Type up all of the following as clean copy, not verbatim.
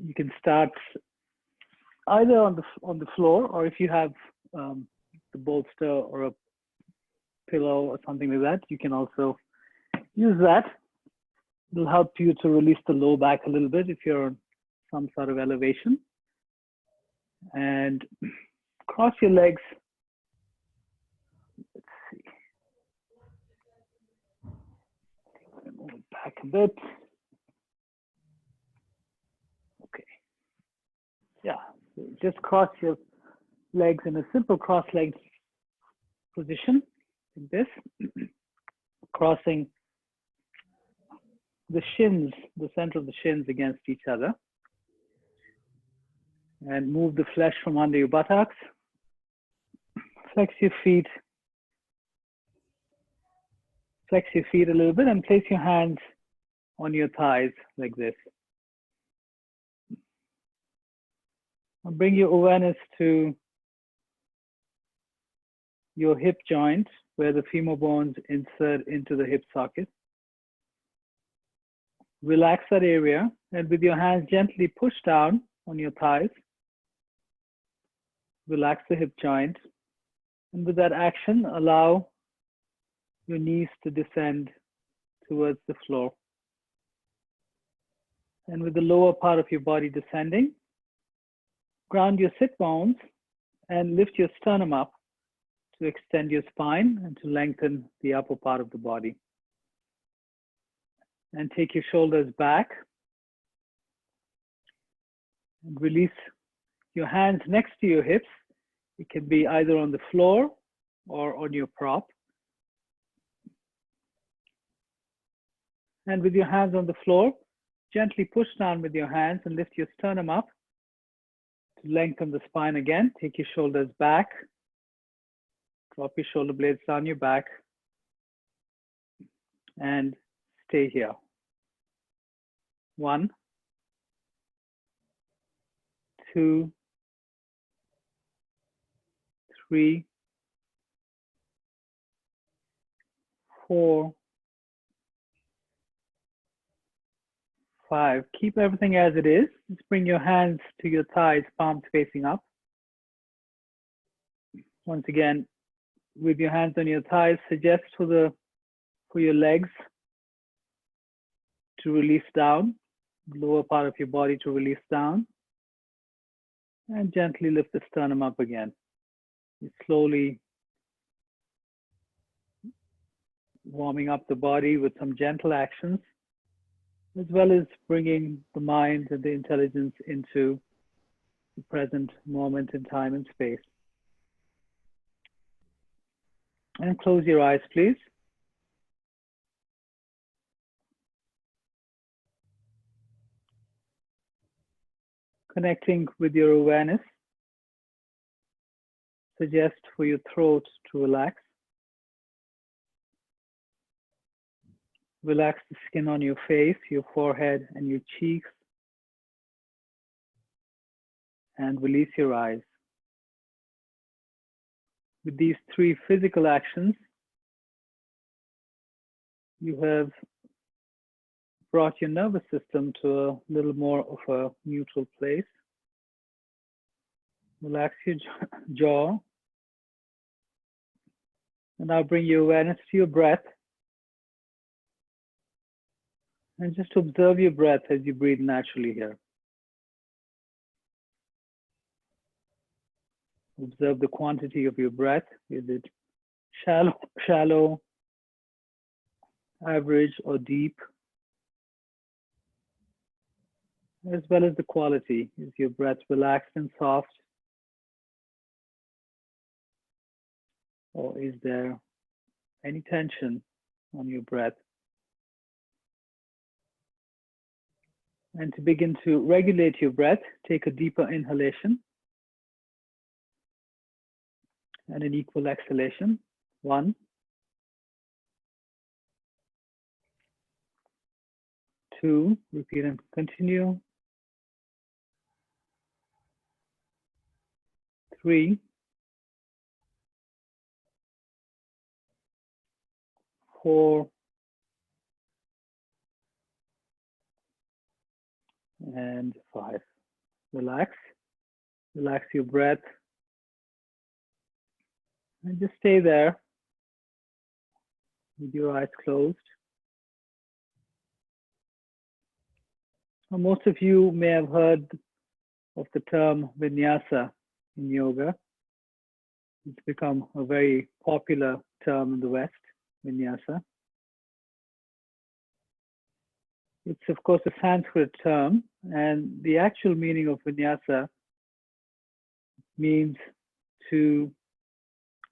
You can start either on the floor, or if you have the bolster or a pillow or something like that, you can also use that. It'll help you to release the low back a little bit if you're on some sort of elevation. And cross your legs. Let's see. Move it back a bit. Okay. Yeah. So just cross your legs in a simple cross-legged position, like this, crossing the shins, the center of the shins against each other, and move the flesh from under your buttocks. Flex your feet a little bit, and place your hands on your thighs like this. And bring your awareness to your hip joint, where the femur bones insert into the hip socket. Relax that area, and with your hands gently push down on your thighs. Relax the hip joint. And with that action, allow your knees to descend towards the floor. And with the lower part of your body descending, ground your sit bones and lift your sternum up to extend your spine and to lengthen the upper part of the body. And take your shoulders back and release your hands next to your hips. It can be either on the floor or on your prop. And with your hands on the floor, gently push down with your hands and lift your sternum up to lengthen the spine again. Take your shoulders back. Drop your shoulder blades down your back. And stay here. 1, 2, 3, 4, 5. Keep everything as it is. Just bring your hands to your thighs, palms facing up. Once again, with your hands on your thighs, suggest for your legs to release down, lower part of your body to release down, and gently lift the sternum up again. You're slowly warming up the body with some gentle actions, as well as bringing the mind and the intelligence into the present moment in time and space. And close your eyes, please. Connecting with your awareness, suggest for your throat to relax. Relax the skin on your face, your forehead, and your cheeks. And release your eyes. With these 3 physical actions, you have brought your nervous system to a little more of a neutral place. Relax your jaw. And now bring your awareness to your breath. And just observe your breath as you breathe naturally here. Observe the quantity of your breath. Is it shallow, average, or deep? As well as the quality. Is your breath relaxed and soft? Or is there any tension on your breath? And to begin to regulate your breath, take a deeper inhalation and an equal exhalation. 1, 2, repeat and continue. 3, 4, and 5. Relax. Relax your breath. And just stay there with your eyes closed. Now, most of you may have heard of the term Vinyasa in yoga. It's become a very popular term in the West, Vinyasa. It's of course a Sanskrit term, and the actual meaning of Vinyasa means to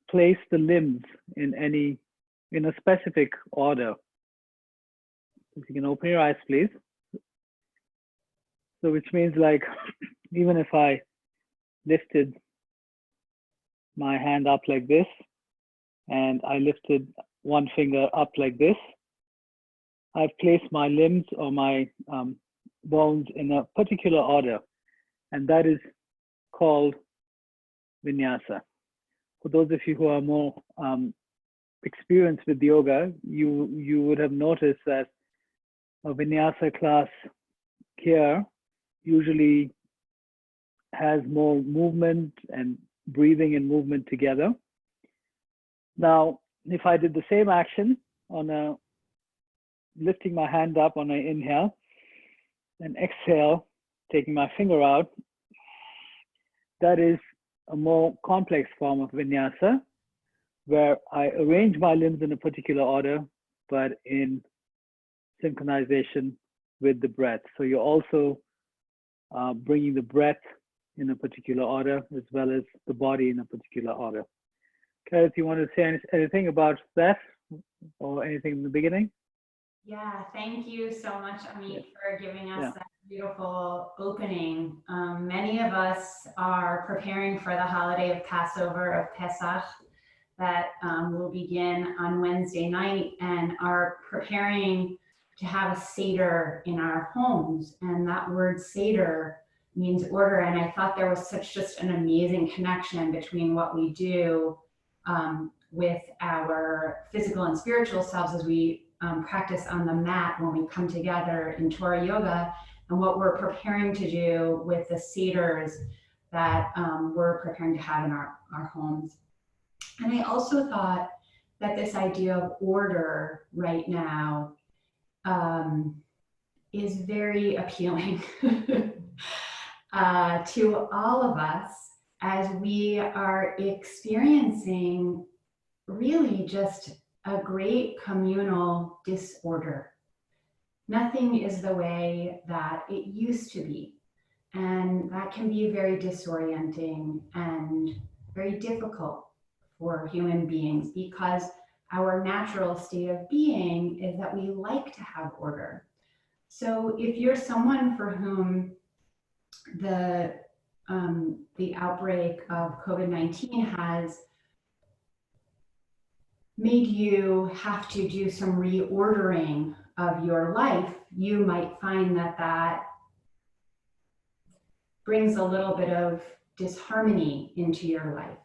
place the limbs in a specific order. If you can open your eyes, please. So which means, like, even if I lifted my hand up like this, and I lifted one finger up like this, I've placed my limbs or my bones in a particular order, and that is called Vinyasa. For those of you who are more experienced with yoga, you would have noticed that a Vinyasa class here usually has more movement and breathing and movement together. Now, if I did the same action on lifting my hand up on an inhale and exhale, taking my finger out, that is a more complex form of Vinyasa, where I arrange my limbs in a particular order, but in synchronization with the breath. So you're also bringing the breath in a particular order, as well as the body in a particular order. Karen, you want to say anything about that or anything in the beginning? Yeah, thank you so much, Amit, for giving us that beautiful opening. Many of us are preparing for the holiday of Passover, of Pesach, that will begin on Wednesday night, and are preparing to have a Seder in our homes. And that word Seder means order. And I thought there was just an amazing connection between what we do with our physical and spiritual selves as we practice on the mat when we come together in Torah Yoga, and what we're preparing to do with the Seders that we're preparing to have in our homes. And I also thought that this idea of order right now is very appealing to all of us as we are experiencing really just a great communal disorder. Nothing is the way that it used to be. And that can be very disorienting and very difficult for human beings, because our natural state of being is that we like to have order. So if you're someone for whom the outbreak of COVID-19 has made you have to do some reordering of your life, you might find that brings a little bit of disharmony into your life.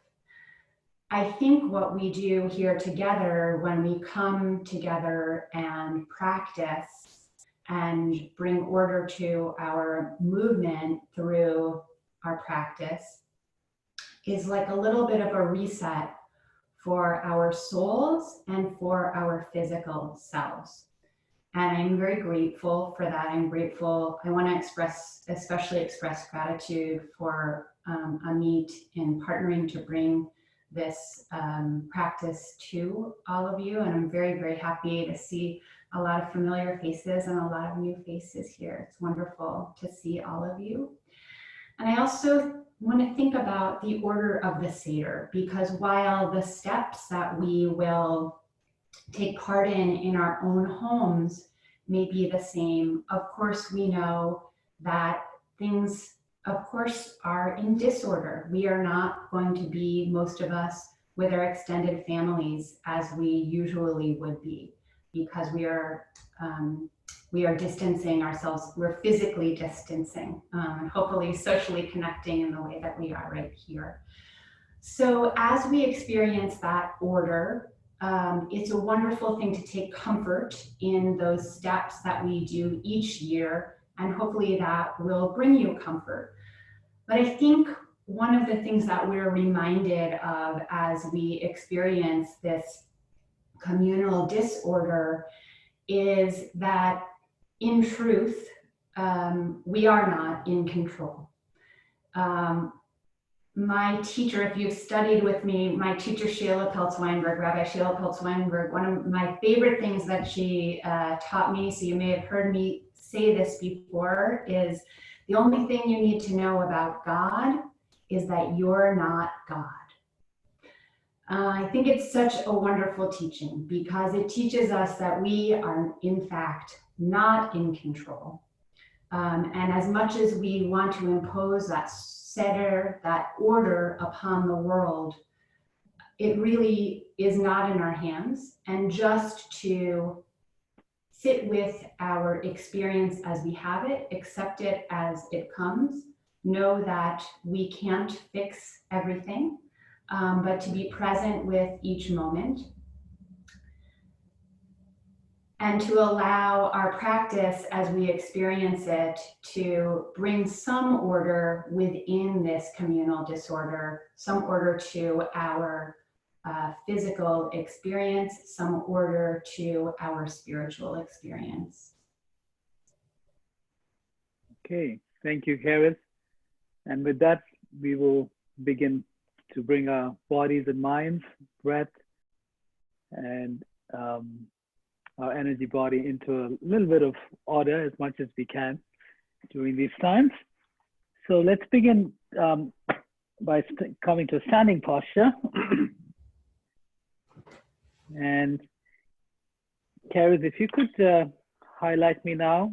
I think what we do here together when we come together and practice and bring order to our movement through our practice is like a little bit of a reset for our souls and for our physical selves. And I'm very grateful for that. I'm grateful. I want to especially express gratitude for Amit in partnering to bring this practice to all of you. And I'm very, very happy to see a lot of familiar faces and a lot of new faces here. It's wonderful to see all of you. And I also want to think about the order of the Seder, because while the steps that we will take part in our own homes may be the same, of course we know that things, of course, are in disorder. We are not going to be, most of us, with our extended families as we usually would be, because we are distancing ourselves. We're physically distancing and hopefully socially connecting in the way that we are right here. So as we experience that order, it's a wonderful thing to take comfort in those steps that we do each year And hopefully that will bring you comfort. But I think one of the things that we're reminded of as we experience this communal disorder is that in truth, we are not in control. My teacher, if you've studied with me, my teacher, Sheila Peltz-Weinberg, Rabbi Sheila Peltz-Weinberg, one of my favorite things that she taught me, so you may have heard me say this before, is the only thing you need to know about God is that you're not God. I think it's such a wonderful teaching because it teaches us that we are, in fact, not in control. And as much as we want to impose that seder, that order upon the world, it really is not in our hands. And just to sit with our experience as we have it, accept it as it comes, know that we can't fix everything, but to be present with each moment. And to allow our practice as we experience it to bring some order within this communal disorder, some order to our physical experience, some order to our spiritual experience. Okay, thank you, Harris. And with that, we will begin to bring our bodies and minds, breath, and our energy body into a little bit of order as much as we can during these times. So let's begin by coming to a standing posture. And Karis, if you could highlight me now,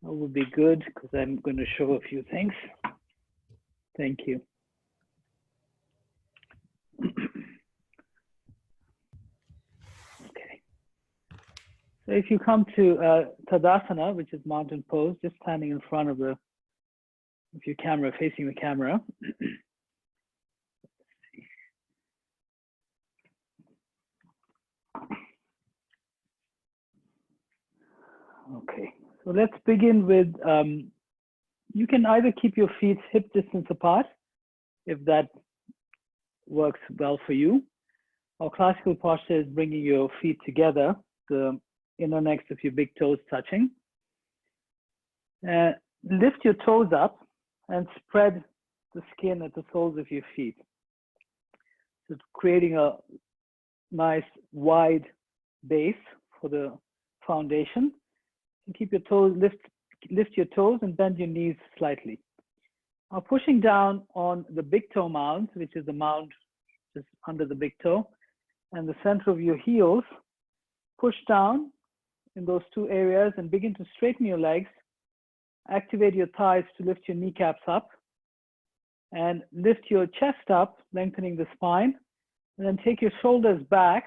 that would be good because I'm going to show a few things. Thank you. So if you come to Tadasana, which is mountain pose, just standing in front of your camera, facing the camera. Okay, so let's begin with, you can either keep your feet hip distance apart, if that works well for you. Or classical posture is bringing your feet together, the inner necks of your big toes touching. Lift your toes up and spread the skin at the soles of your feet. So creating a nice wide base for the foundation. And keep your toes, lift your toes and bend your knees slightly. Now pushing down on the big toe mound, which is the mound just under the big toe, and the center of your heels, push down in those two areas and begin to straighten your legs. Activate your thighs to lift your kneecaps up and lift your chest up, lengthening the spine, and then take your shoulders back.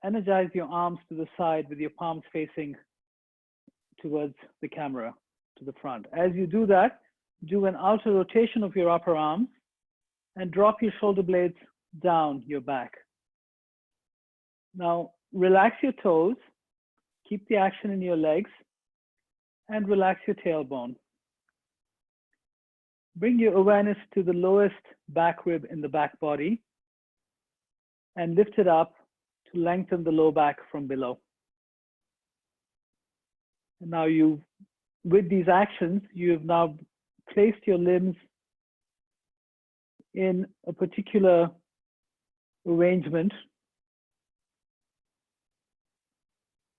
Energize your arms to the side with your palms facing towards the camera, to the front. As you do that, do an outer rotation of your upper arms and drop your shoulder blades down your back. Now, relax your toes, keep the action in your legs, and relax your tailbone. Bring your awareness to the lowest back rib in the back body and lift it up to lengthen the low back from below. And now with these actions, you have now placed your limbs in a particular arrangement.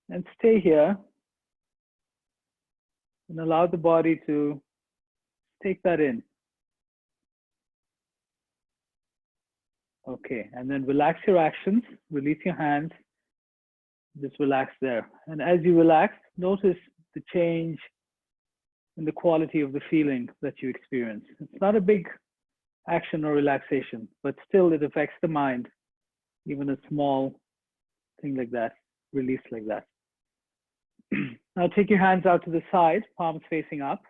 And stay here and allow the body to take that in. Okay, and then relax your actions, release your hands, just relax there. And as you relax, notice the change in the quality of the feeling that you experience. It's not a big action or relaxation, but still it affects the mind, even a small thing like that, release like that. Now take your hands out to the side, palms facing up.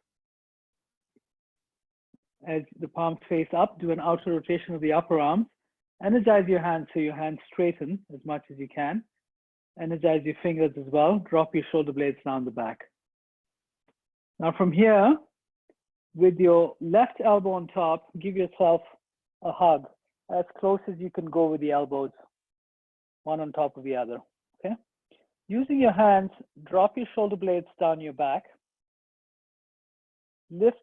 As the palms face up, do an outer rotation of the upper arms. Energize your hands so your hands straighten as much as you can. Energize your fingers as well. Drop your shoulder blades down the back. Now from here, with your left elbow on top, give yourself a hug as close as you can go with the elbows, one on top of the other, okay? Using your hands, drop your shoulder blades down your back. Lift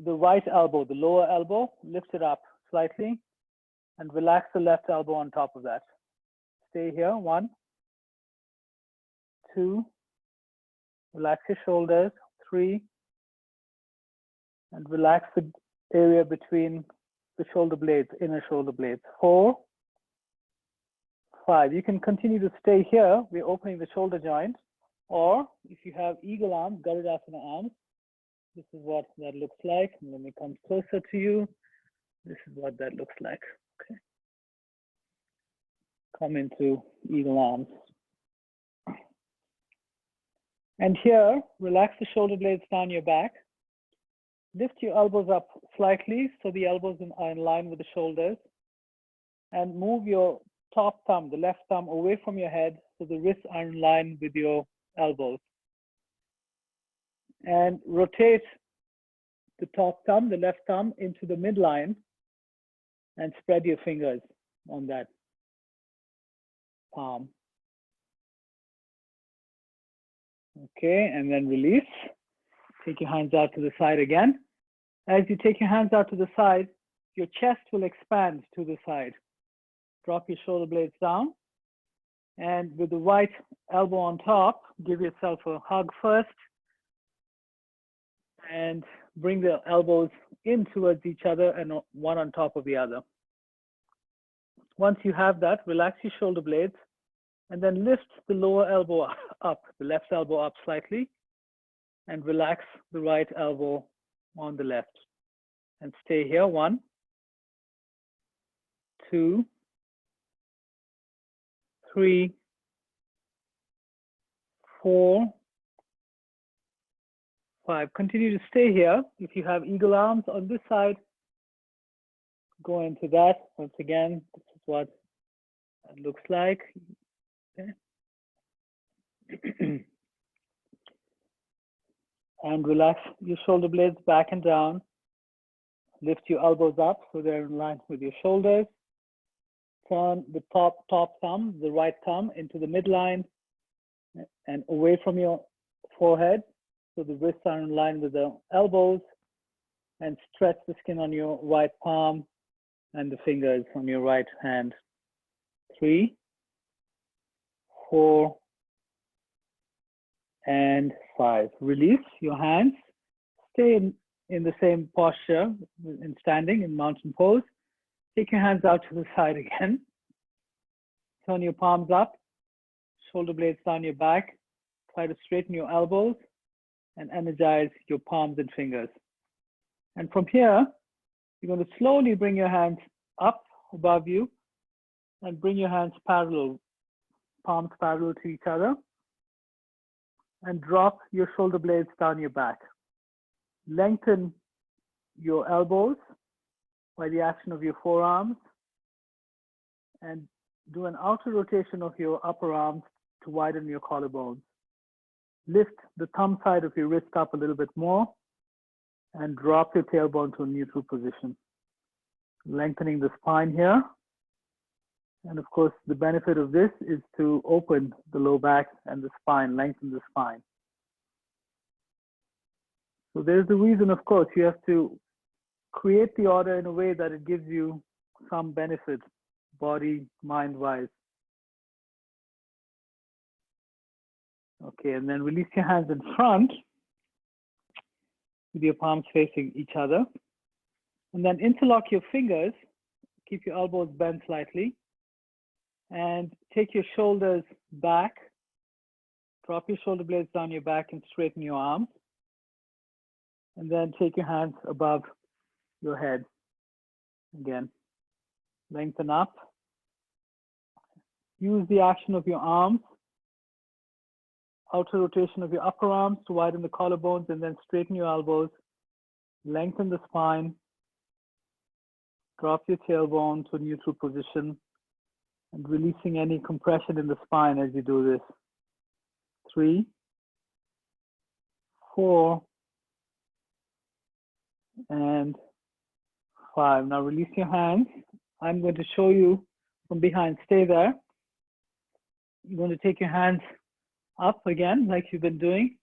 the right elbow, the lower elbow, lift it up slightly and relax the left elbow on top of that. Stay here, 1, 2, relax your shoulders, 3, and relax the area between the shoulder blades, inner shoulder blades, 4, 5. You can continue to stay here. We're opening the shoulder joint, or if you have eagle arms, Garudasana arms, this is what that looks like. And when it comes closer to you, this is what that looks like. Okay. Come into eagle arms. And here, relax the shoulder blades down your back. Lift your elbows up slightly so the elbows are in line with the shoulders. And move your top thumb, the left thumb, away from your head so the wrists are in line with your elbows. And rotate the top thumb, the left thumb, into the midline and spread your fingers on that palm. Okay, and then release. Take your hands out to the side again. As you take your hands out to the side, your chest will expand to the side. Drop your shoulder blades down. And with the right elbow on top, give yourself a hug first. And bring the elbows in towards each other and one on top of the other. Once you have that, relax your shoulder blades and then lift the lower elbow up, the left elbow up slightly, and relax the right elbow on the left. And stay here, 1, 2, 3, 4, 5. Continue to stay here. If you have eagle arms on this side, go into that. Once again, this is what it looks like. Okay. And relax your shoulder blades back and down. Lift your elbows up so they're in line with your shoulders. Turn the top thumb, the right thumb, into the midline and away from your forehead so the wrists are in line with the elbows, and stretch the skin on your right palm and the fingers on your right hand. 3, 4, and 5. Release your hands. Stay in the same posture in standing in mountain pose. Take your hands out to the side again. Turn your palms up, shoulder blades down your back. Try to straighten your elbows and energize your palms and fingers. And from here, you're going to slowly bring your hands up above you and bring your hands parallel, palms parallel to each other, and drop your shoulder blades down your back. Lengthen your elbows by the action of your forearms and do an outer rotation of your upper arms to widen your collarbones. Lift the thumb side of your wrist up a little bit more and drop your tailbone to a neutral position. Lengthening the spine here. And of course, the benefit of this is to open the low back and the spine, lengthen the spine. So there's the reason, of course, you have to create the order in a way that it gives you some benefit, body, mind-wise. Okay, and then release your hands in front with your palms facing each other. And then interlock your fingers, keep your elbows bent slightly, and take your shoulders back, drop your shoulder blades down your back and straighten your arms. And then take your hands above your head. Again, lengthen up. Use the action of your arms, outer rotation of your upper arms to widen the collarbones, and then straighten your elbows, lengthen the spine, drop your tailbone to a neutral position, and releasing any compression in the spine as you do this. 3, 4, and 5. Now release your hands. I'm going to show you from behind. Stay there. You're going to take your hands up again, like you've been doing.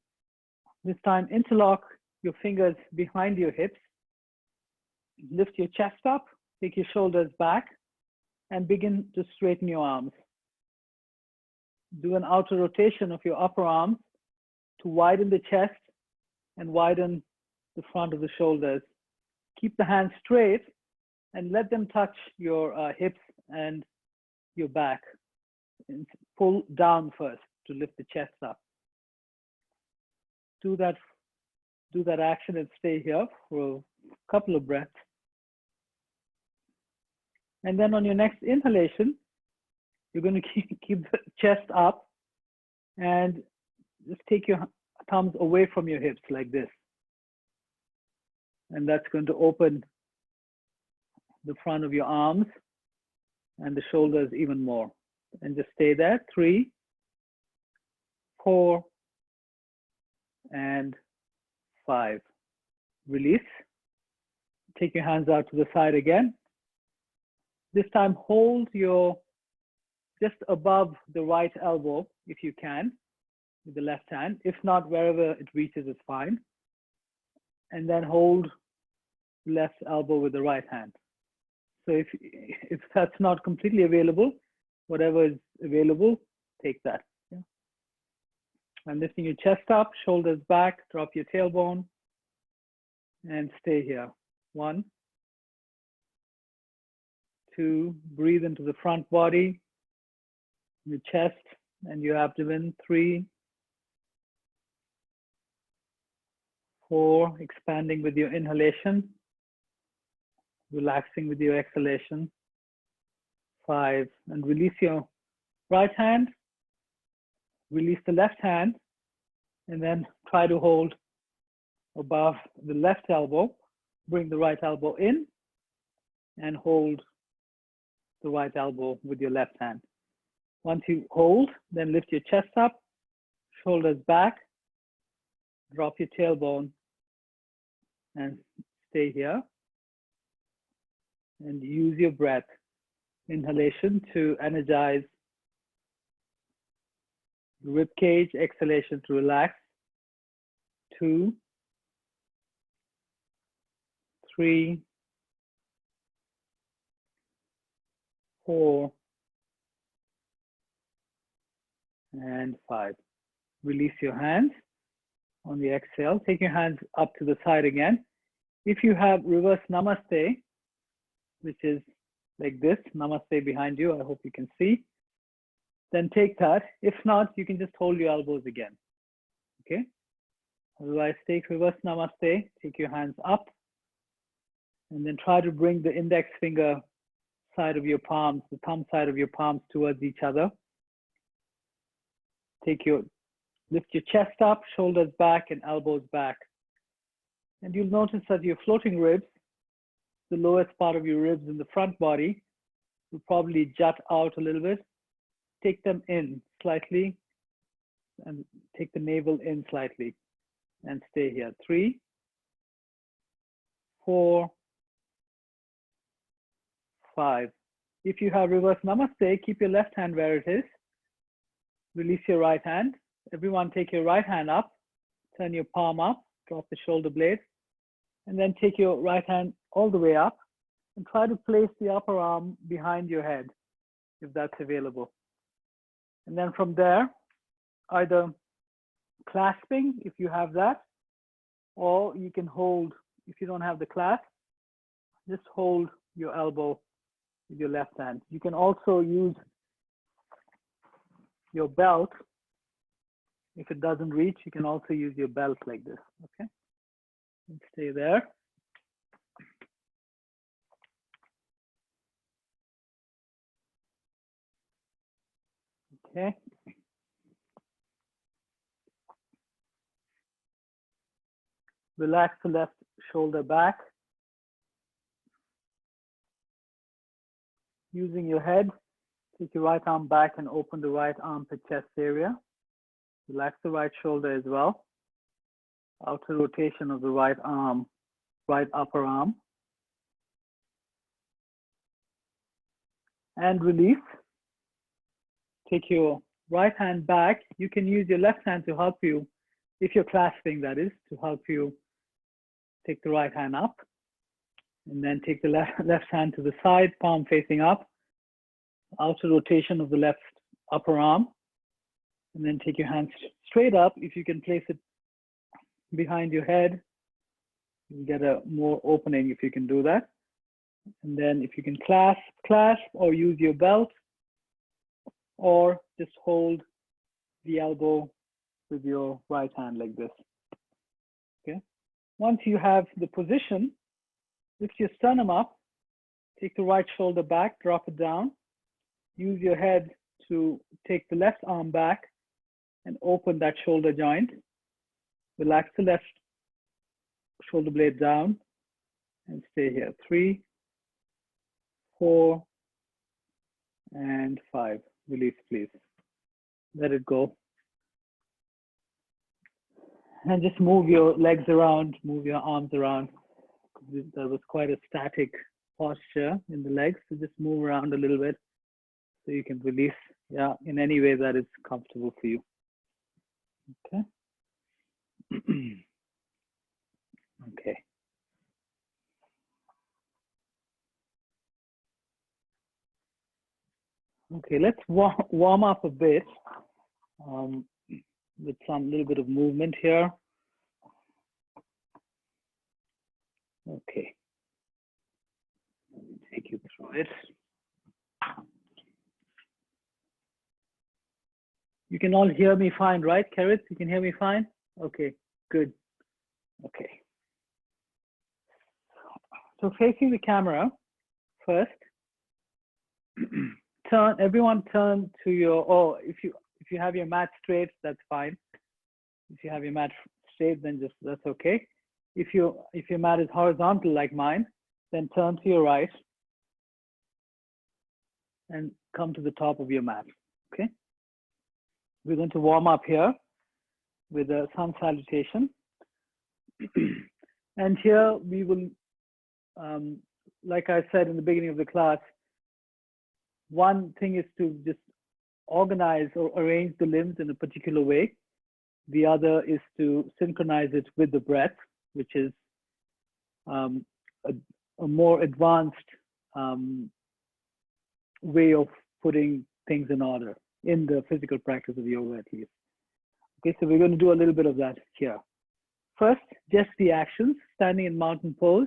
This time, interlock your fingers behind your hips. Lift your chest up, take your shoulders back, and begin to straighten your arms. Do an outer rotation of your upper arms to widen the chest and widen the front of the shoulders. Keep the hands straight and let them touch your hips and your back. And pull down first to lift the chest up. Do that action and stay here for a couple of breaths. And then on your next inhalation, you're going to keep the chest up and just take your thumbs away from your hips like this. And that's going to open the front of your arms and the shoulders even more. And just stay there. 3, 4, and 5. Release. Take your hands out to the side again. This time, hold your just above the right elbow if you can with the left hand. If not, wherever it reaches is fine. And then hold the left elbow with the right hand. So if that's not completely available, whatever is available, take that. Yeah. And lifting your chest up, shoulders back, drop your tailbone, and stay here. 1, 2, breathe into the front body, your chest and your abdomen. 3, 4, expanding with your inhalation, relaxing with your exhalation. 5, and release your right hand, release the left hand, and then try to hold above the left elbow. Bring the right elbow in and hold the right elbow with your left hand. Once you hold, then lift your chest up, shoulders back, drop your tailbone, and stay here. And use your breath, inhalation to energize the rib cage, exhalation to relax. 2, 3, 4, and 5. Release your hands on the exhale. Take your hands up to the side again. If you have reverse namaste, which is like this, namaste behind you, I hope you can see, then take that. If not, you can just hold your elbows again. Okay? Otherwise, take reverse namaste, take your hands up, and then try to bring the index finger side of your palms, the thumb side of your palms towards each other. Lift your chest up, shoulders back, and elbows back. And you'll notice that your floating ribs, the lowest part of your ribs in the front body, will probably jut out a little bit. Take them in slightly and take the navel in slightly and stay here. 3, 4, 5. If you have reverse namaste, keep your left hand where it is. Release your right hand. Everyone take your right hand up, turn your palm up, drop the shoulder blade, and then take your right hand all the way up and try to place the upper arm behind your head, if that's available. And then from there, either clasping, if you have that, or you can hold, if you don't have the clasp, just hold your elbow with your left hand. You can also use your belt. If it doesn't reach, you can also use your belt like this, okay? And stay there. Okay. Relax the left shoulder back. Using your head, take your right arm back and open the right armpit chest area. Relax the right shoulder as well. outer rotation of the right arm, right upper arm. And release. Take your right hand back. You can use your left hand to help you, if you're clasping, that is, to help you take the right hand up. And then take the left hand to the side, palm facing up. Outer rotation of the left upper arm. And then take your hands straight up. If you can place it behind your head, you get a more opening if you can do that. And then if you can clasp or use your belt, or just hold the elbow with your right hand like this. Okay. Once you have the position, lift your sternum up, take the right shoulder back, drop it down. Use your head to take the left arm back and open that shoulder joint. Relax the left shoulder blade down and stay here. 3, 4, and 5. Release, please. Let it go. And just move your legs around, move your arms around. There was quite a static posture in the legs, so just move around a little bit so you can release, yeah, in any way that is comfortable for you. Okay. Okay. Okay, let's warm up a bit with some little bit of movement here. Okay. Let me take you through it. You can all hear me fine, right, Carrot? You can hear me fine? Okay, good. Okay. So facing the camera first, everyone turn to your, if you have your mat straight, that's fine. If you have your mat straight, then just, that's okay. If your mat is horizontal like mine, then turn to your right and come to the top of your mat, okay? We're going to warm up here with a Sun Salutation. And here we will, like I said in the beginning of the class, one thing is to just organize or arrange the limbs in a particular way. The other is to synchronize it with the breath, which is a more advanced way of putting things in order in the physical practice of yoga, at least. Okay, so we're going to do a little bit of that here. First, just the actions, standing in mountain pose.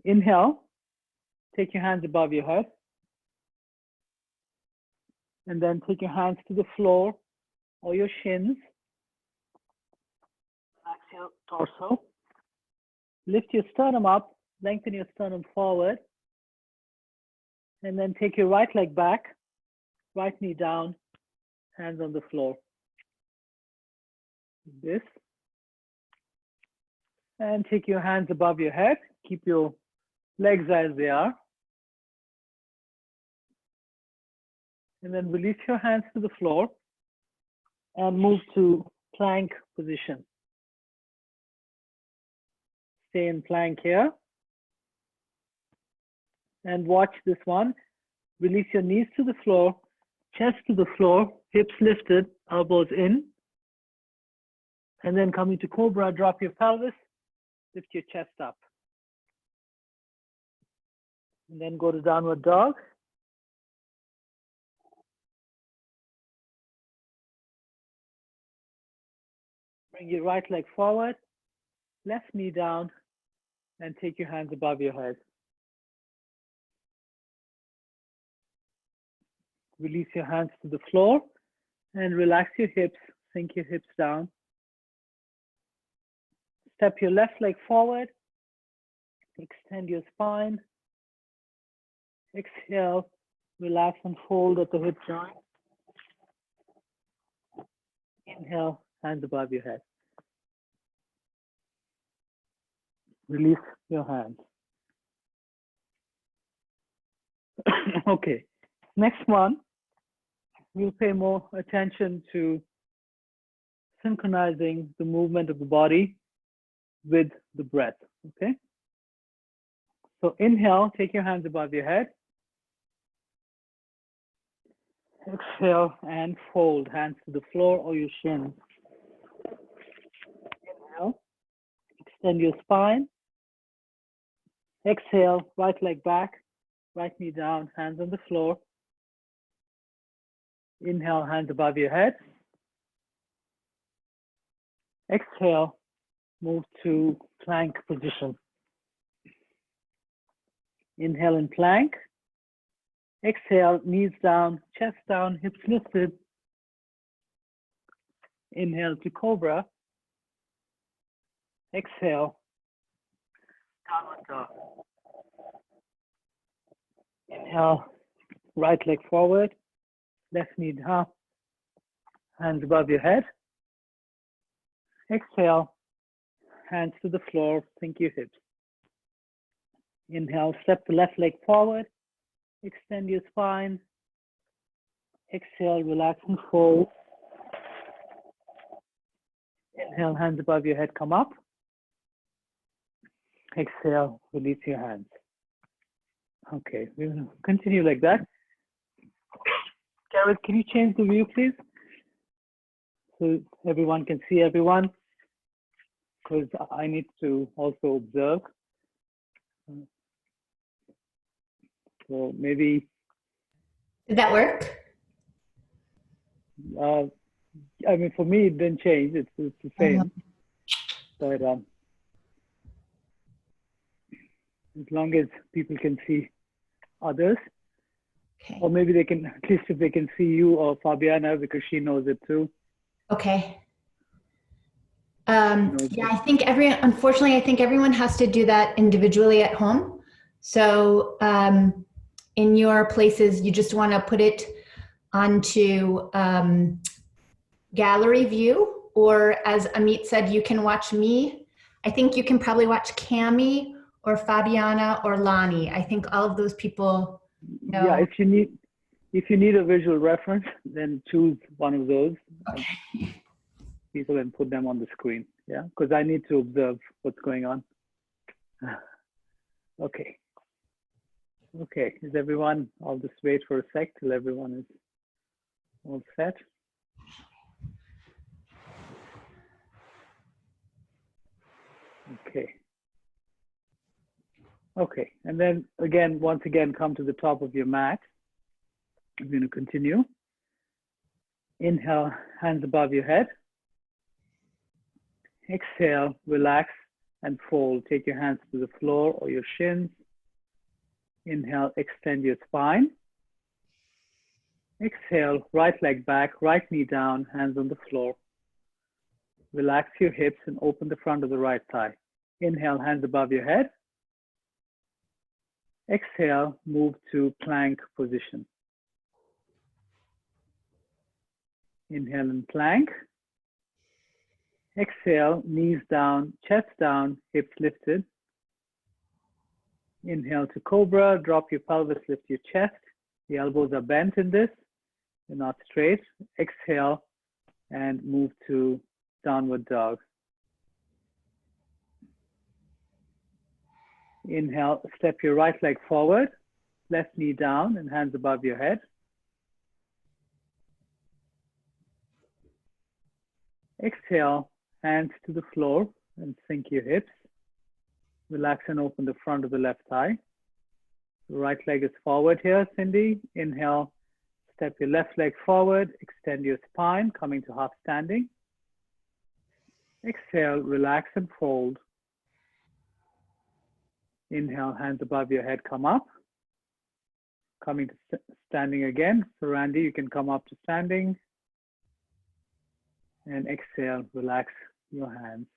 Inhale, take your hands above your head. And then take your hands to the floor or your shins. Relax your torso. Lift your sternum up, lengthen your sternum forward. And then take your right leg back, right knee down, hands on the floor. This. And take your hands above your head. Keep your legs as they are. And then release your hands to the floor and move to plank position. Stay in plank here. And watch this one. Release your knees to the floor, chest to the floor, hips lifted, elbows in. And then coming to Cobra, drop your pelvis, lift your chest up. And then go to Downward Dog. Bring your right leg forward, left knee down, and take your hands above your head. Release your hands to the floor and relax your hips, sink your hips down. Step your left leg forward, extend your spine. Exhale, relax and fold at the hip joint. Inhale, hands above your head. Release your hands. Okay, next one, we'll pay more attention to synchronizing the movement of the body with the breath, okay? So inhale, take your hands above your head. Exhale and fold, hands to the floor or your shins. Inhale, extend your spine. Exhale, right leg back, right knee down, hands on the floor. Inhale, hands above your head. Exhale, move to plank position. Inhale in plank. Exhale, knees down, chest down, hips lifted. Inhale to cobra. Exhale, downward dog. Inhale, right leg forward, left knee down, hands above your head. Exhale, hands to the floor, sink your hips. Inhale, step the left leg forward, extend your spine. Exhale, relax and fold. Inhale, hands above your head, come up. Exhale, release your hands. Okay, we'll continue like that. Gareth, can you change the view, please? So everyone can see everyone, because I need to also observe. So maybe. Did that work? I mean, for me, it didn't change. It's the same. But as long as people can see others, Okay. or maybe they can, at least if they can see you or Fabiana, because she knows it too. Okay. Yeah, unfortunately, I think everyone has to do that individually at home. So in your places, you just want to put it onto gallery view, or as Amit said, you can watch me. I think you can probably watch Cami or Fabiana or Lani. I think all of those people know. Yeah, if you need a visual reference, then choose one of those. Okay. People and put them on the screen. Yeah, because I need to observe what's going on. Okay. Okay, is everyone, I'll just wait for a sec till everyone is all set. Okay. Okay, and then again, once again, come to the top of your mat. I'm going to continue. Inhale, hands above your head. Exhale, relax and fold. Take your hands to the floor or your shins. Inhale, extend your spine. Exhale, right leg back, right knee down, hands on the floor. Relax your hips and open the front of the right thigh. Inhale, hands above your head. Exhale, move to plank position. Inhale in plank. Exhale, knees down, chest down, hips lifted. Inhale to cobra, drop your pelvis, lift your chest. The elbows are bent in this, they're not straight. Exhale and move to downward dog. Inhale, step your right leg forward, left knee down and hands above your head. Exhale, hands to the floor and sink your hips. Relax and open the front of the left thigh. The right leg is forward here, Cindy. Inhale, step your left leg forward, extend your spine, coming to half standing. Exhale, relax and fold. Inhale, hands above your head, come up. Coming to standing again. So Randy, you can come up to standing. And exhale, relax your hands.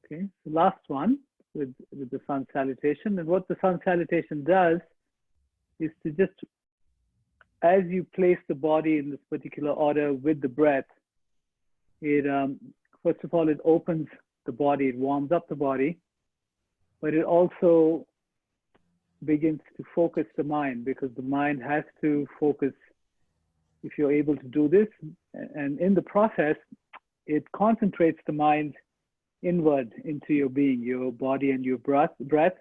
Okay, so last one with the Sun Salutation. And what the Sun Salutation does is to just, as you place the body in this particular order with the breath, it, first of all, it opens the body, it warms up the body, but it also begins to focus the mind, because the mind has to focus if you're able to do this, And in the process, it concentrates the mind inward into your being, your body and your breath,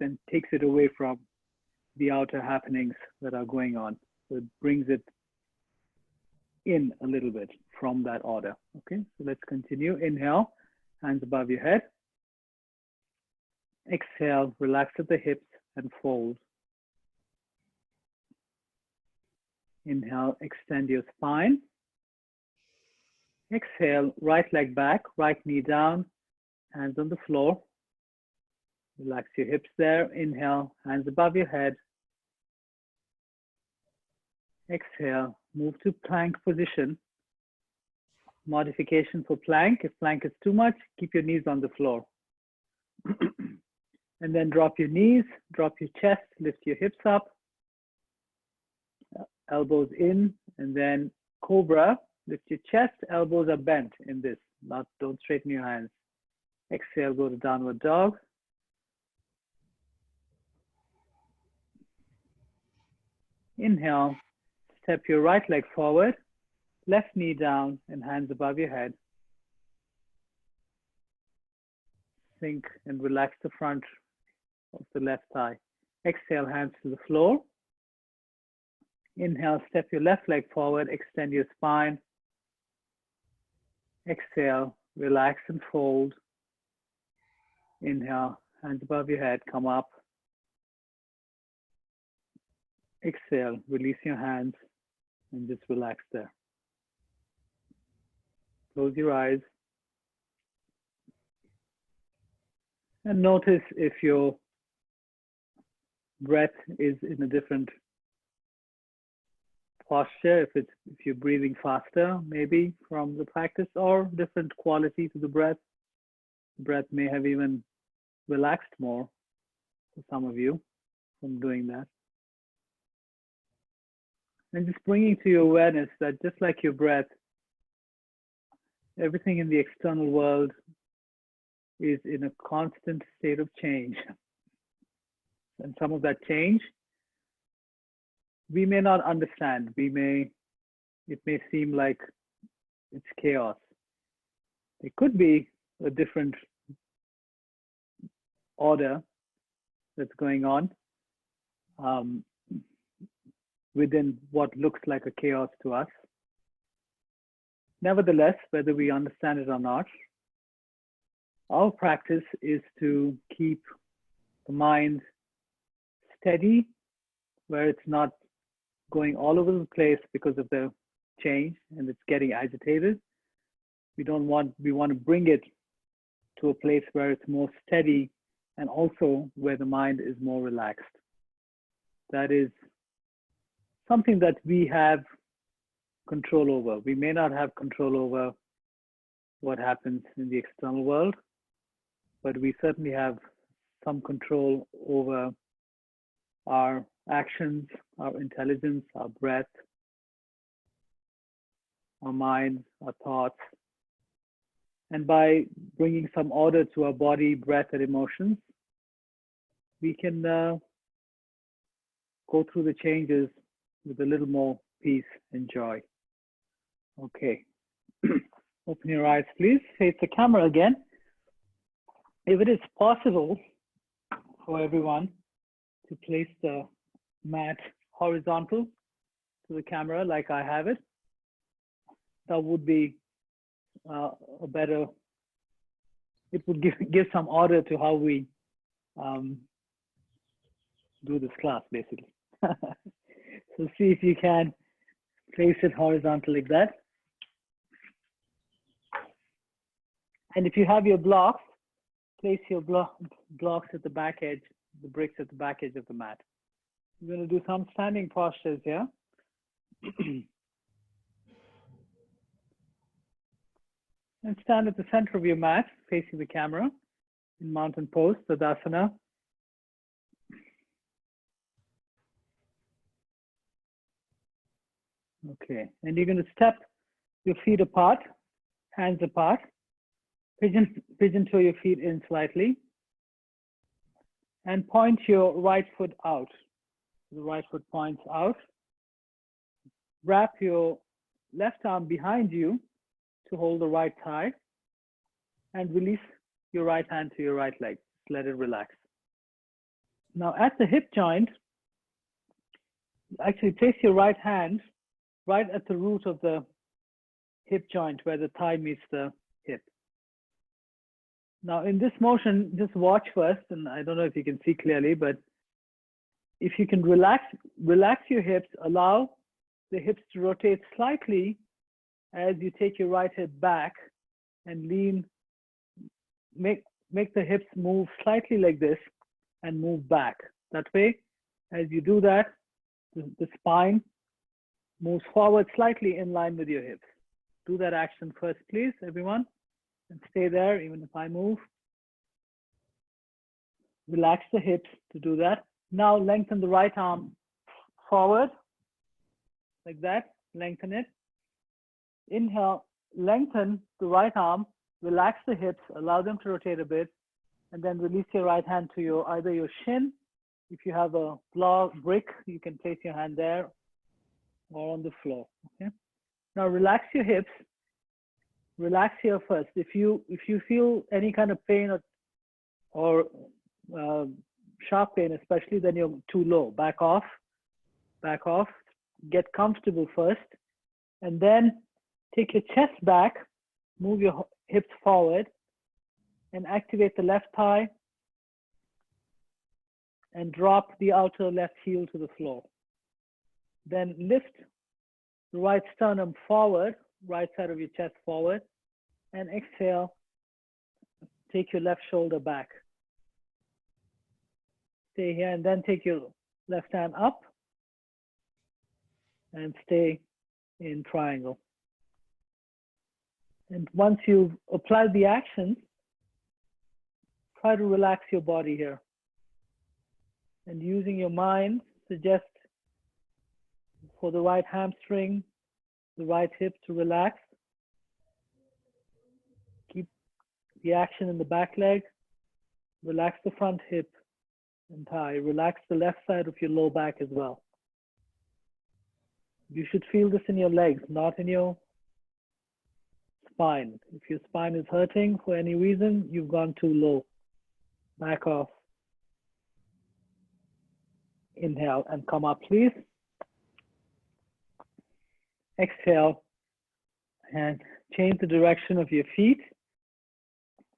and takes it away from the outer happenings that are going on. So it brings it in a little bit from that order. Okay, so let's continue. Inhale, hands above your head. Exhale, relax at the hips and fold. Inhale, extend your spine. Exhale, right leg back, right knee down, hands on the floor. Relax your hips there. Inhale, hands above your head. Exhale, move to plank position. Modification for plank. If plank is too much, keep your knees on the floor. And then drop your knees, drop your chest, lift your hips up. Elbows in, and then cobra. Lift your chest, elbows are bent in this. Don't straighten your hands. Exhale, go to downward dog. Inhale, step your right leg forward, left knee down, and hands above your head. Sink and relax the front of the left thigh. Exhale, hands to the floor. Inhale, step your left leg forward, extend your spine. Exhale, relax and fold. Inhale, hands above your head, come up. Exhale, release your hands and just relax there. Close your eyes. And notice if your breath is in a different posture, if you're breathing faster, maybe from the practice, or different quality to the breath. The breath may have even relaxed more for some of you from doing that. And just bringing to your awareness that just like your breath, everything in the external world is in a constant state of change. And some of that change we may not understand. It may seem like it's chaos. It could be a different order that's going on within what looks like a chaos to us. Nevertheless, whether we understand it or not, our practice is to keep the mind steady, where it's not going all over the place because of the change and it's getting agitated. We want to bring it to a place where it's more steady and also where the mind is more relaxed. That is something that we have control over. We may not have control over what happens in the external world, but we certainly have some control over our actions, our intelligence, our breath, our mind, our thoughts. And by bringing some order to our body, breath, and emotions, we can go through the changes with a little more peace and joy. Okay. Open your eyes, please. Face the camera again. If it is possible for everyone to place the mat horizontal to the camera like I have it, that would be a better, it would give some order to how we do this class, basically. So see if you can place it horizontal like that. And if you have your blocks, place your blocks at the back edge, the bricks at the back edge of the mat. We're going to do some standing postures here. And stand at the center of your mat, facing the camera, in mountain pose, Tadasana. Okay, and you're going to step your feet apart, hands apart, pigeon toe your feet in slightly, and point your right foot out. The right foot points out. Wrap your left arm behind you to hold the right thigh and release your right hand to your right leg. Just let it relax. Now at the hip joint, actually place your right hand right at the root of the hip joint where the thigh meets the hip. Now in this motion, just watch first, and I don't know if you can see clearly, but if you can relax your hips, allow the hips to rotate slightly as you take your right hip back and lean, make the hips move slightly like this and move back. That way, as you do that, the spine moves forward slightly in line with your hips. Do that action first, please, everyone, and stay there even if I move. Relax the hips to do that. Now lengthen the right arm forward, like that, lengthen it. Inhale, lengthen the right arm, relax the hips, allow them to rotate a bit, and then release your right hand to either your shin. If you have a brick, you can place your hand there or on the floor, okay? Now relax your hips, relax here first. If you feel any kind of pain or sharp pain especially, then you're too low. Back off, get comfortable first, and then take your chest back, move your hips forward, and activate the left thigh, and drop the outer left heel to the floor. Then lift the right sternum forward, right side of your chest forward, and exhale, take your left shoulder back. Stay here, and then take your left hand up and stay in triangle. And once you've applied the actions, try to relax your body here. And using your mind, suggest for the right hamstring, the right hip to relax. Keep the action in the back leg. Relax the front hip and thigh. Relax the left side of your low back as well. You should feel this in your legs, not in your spine. If your spine is hurting for any reason, you've gone too low. Back off. Inhale and come up, please. Exhale and change the direction of your feet.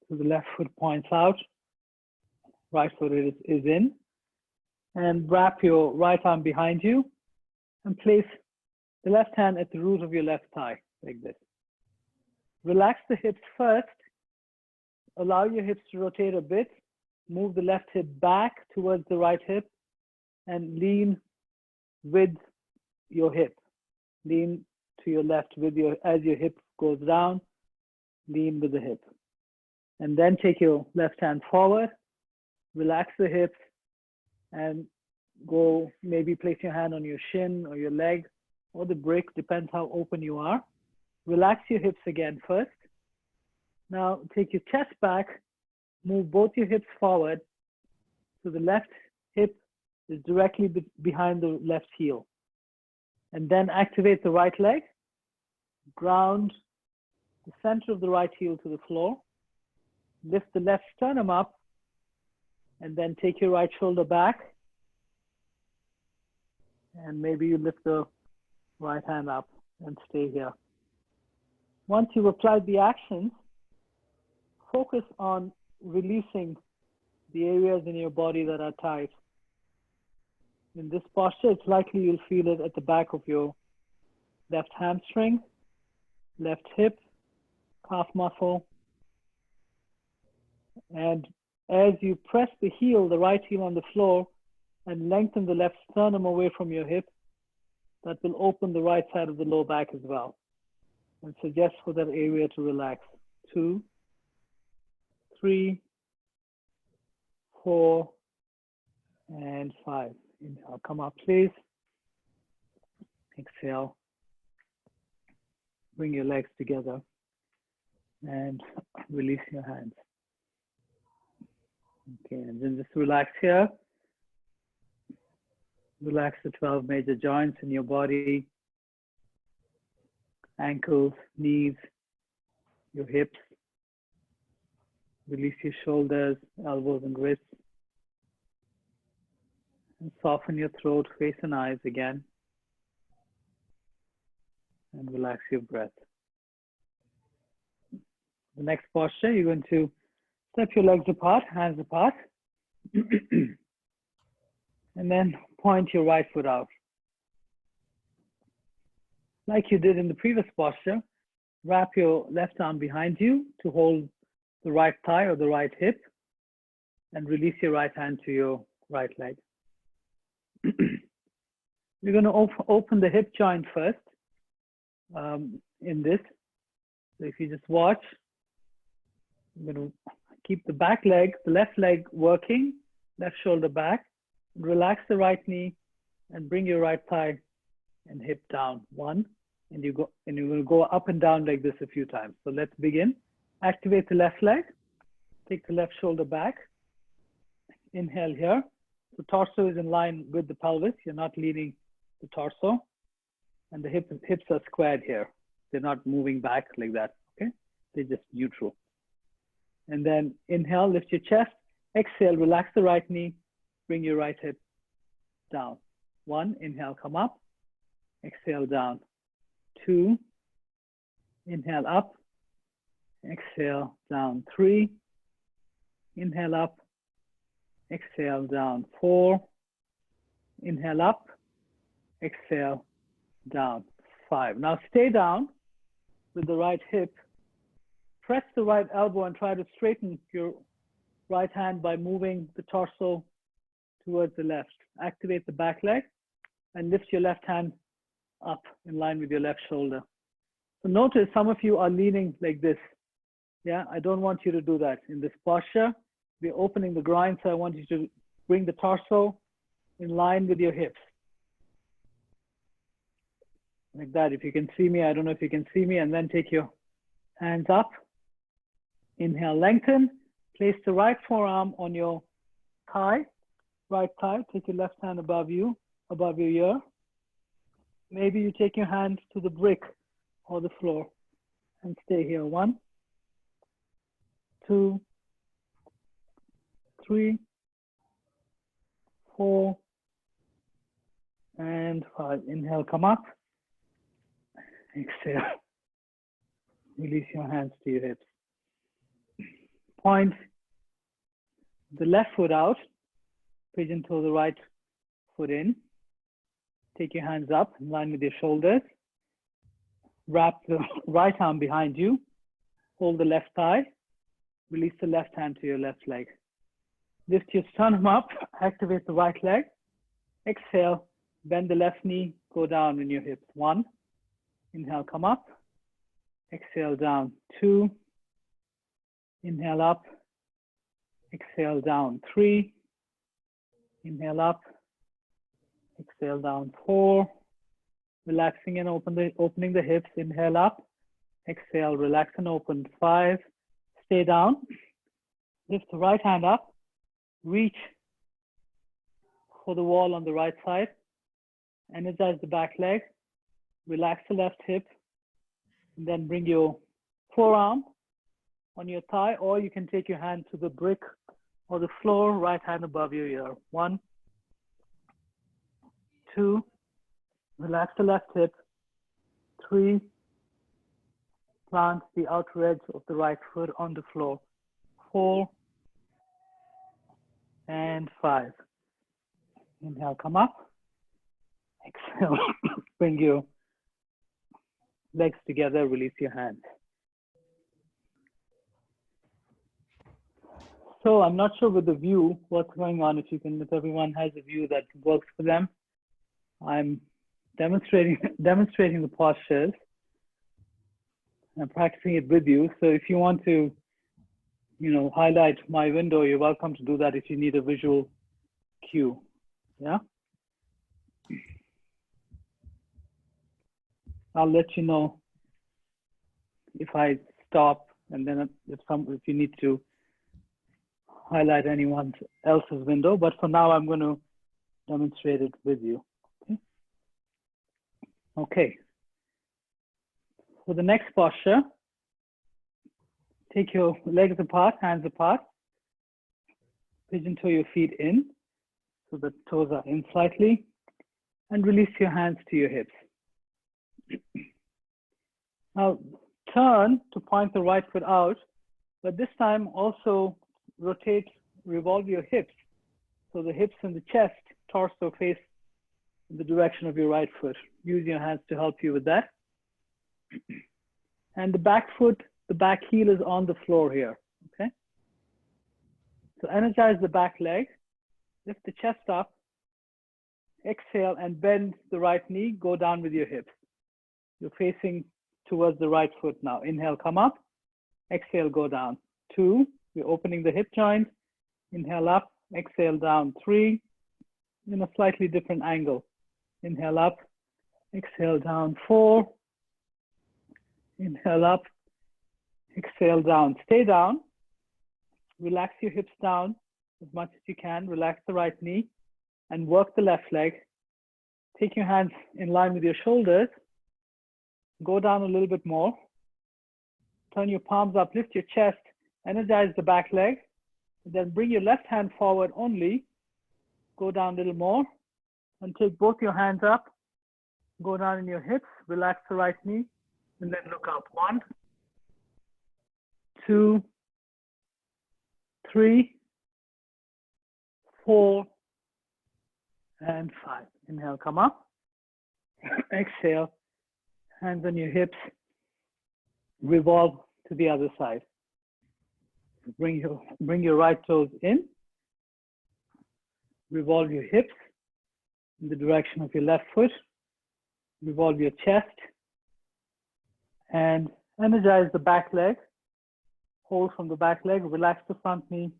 So the left foot points out, right foot is in. And wrap your right arm behind you and place the left hand at the root of your left thigh, like this. Relax the hips first. Allow your hips to rotate a bit. Move the left hip back towards the right hip and lean with your hip. Lean to your left as your hip goes down, lean with the hip. And then take your left hand forward, relax the hips, and go maybe place your hand on your shin or your leg or the brick, depends how open you are. Relax your hips again first. Now take your chest back, move both your hips forward so the left hip is directly behind the left heel. And then activate the right leg, ground the center of the right heel to the floor, lift the left sternum up, and then take your right shoulder back, and maybe you lift the right hand up and stay here. Once you've applied the actions, focus on releasing the areas in your body that are tight. In this posture, it's likely you'll feel it at the back of your left hamstring, left hip, calf muscle. And as you press the heel, the right heel on the floor, and lengthen the left sternum away from your hip, that will open the right side of the low back as well. And suggest for that area to relax. 2, 3, 4, and 5. Inhale, come up, please. Exhale. Bring your legs together and release your hands. Okay, and then just relax here. Relax the 12 major joints in your body. ankles, knees, your hips. Release your shoulders, elbows, and wrists. And soften your throat, face, and eyes again. And relax your breath. The next posture, you're going to step your legs apart, hands apart. And then point your right foot out. Like you did in the previous posture, wrap your left arm behind you to hold the right thigh or the right hip, and release your right hand to your right leg. You're going to open the hip joint first in this. So if you just watch, I'm going to keep the back leg, the left leg working, left shoulder back, relax the right knee, and bring your right thigh and hip down. One, and you will go up and down like this a few times. So let's begin. Activate the left leg. Take the left shoulder back. Inhale here. The torso is in line with the pelvis. You're not leaning the torso. And the hips are squared here. They're not moving back like that, okay? They're just neutral. And then inhale, lift your chest. Exhale, relax the right knee. Bring your right hip down. One, inhale, come up. Exhale, down. Two, inhale, up. Exhale, down. Three, inhale, up. Exhale, down. Four, inhale, up. Exhale, down. Five. Now stay down with the right hip. Press the right elbow and try to straighten your right hand by moving the torso towards the left. Activate the back leg and lift your left hand up in line with your left shoulder. So notice some of you are leaning like this. Yeah, I don't want you to do that. In this posture, we're opening the groin, so I want you to bring the torso in line with your hips. Like that. If you can see me, I don't know if you can see me, and then take your hands up. Inhale, lengthen. Place the right forearm on your thigh, right thigh. Take your left hand above you, above your ear. Maybe you take your hand to the brick or the floor and stay here. One, two, three, four, and five. Inhale, come up. Exhale. Release your hands to your hips. Point the left foot out. Pigeon toe the right foot in. Take your hands up in line with your shoulders. Wrap the right arm behind you. Hold the left thigh. Release the left hand to your left leg. Lift your sternum up. Activate the right leg. Exhale. Bend the left knee. Go down in your hips. One. Inhale, come up. Exhale, down. Two. Inhale, up. Exhale, down. Three. Inhale, up. Exhale, down. Four. Relaxing and opening the hips. Inhale, up. Exhale, relax and open. Five. Stay down. Lift the right hand up. Reach for the wall on the right side. Energize the back leg. Relax the left hip. And then bring your forearm on your thigh, or you can take your hand to the brick or the floor, right hand above your ear. One, two, relax the left hip. Three, plant the outer edge of the right foot on the floor. Four, and five. Inhale, come up. Exhale, bring your legs together, release your hands. So I'm not sure with the view what's going on. If everyone has a view that works for them. I'm demonstrating the postures. I'm practicing it with you. So if you want to, highlight my window, you're welcome to do that if you need a visual cue. Yeah. I'll let you know if I stop, and then if you need to highlight anyone else's window. But for now, I'm going to demonstrate it with you. Okay. For the next posture, take your legs apart, hands apart, pigeon toe your feet in, so the toes are in slightly, and release your hands to your hips. Now turn to point the right foot out, but this time also rotate, revolve your hips. So the hips and the chest, torso face in the direction of your right foot. Use your hands to help you with that. And the back foot, the back heel is on the floor here, okay? So energize the back leg, lift the chest up, exhale and bend the right knee, go down with your hips. You're facing towards the right foot now. Inhale, come up, exhale, go down. 2, you're opening the hip joint. Inhale up, exhale down. 3, in a slightly different angle. Inhale up, exhale down. 4, inhale up, exhale down. Stay down, relax your hips down as much as you can. Relax the right knee and work the left leg. Take your hands in line with your shoulders. Go down a little bit more. Turn your palms up, lift your chest, energize the back leg. Then bring your left hand forward only. Go down a little more and take both your hands up. Go down in your hips, relax the right knee, and then look up. 1, 2, 3, 4, and 5. Inhale, come up. Exhale, hands on your hips, revolve to the other side. Bring your right toes in, revolve your hips in the direction of your left foot, revolve your chest, and energize the back leg. Hold from the back leg, relax the front knee,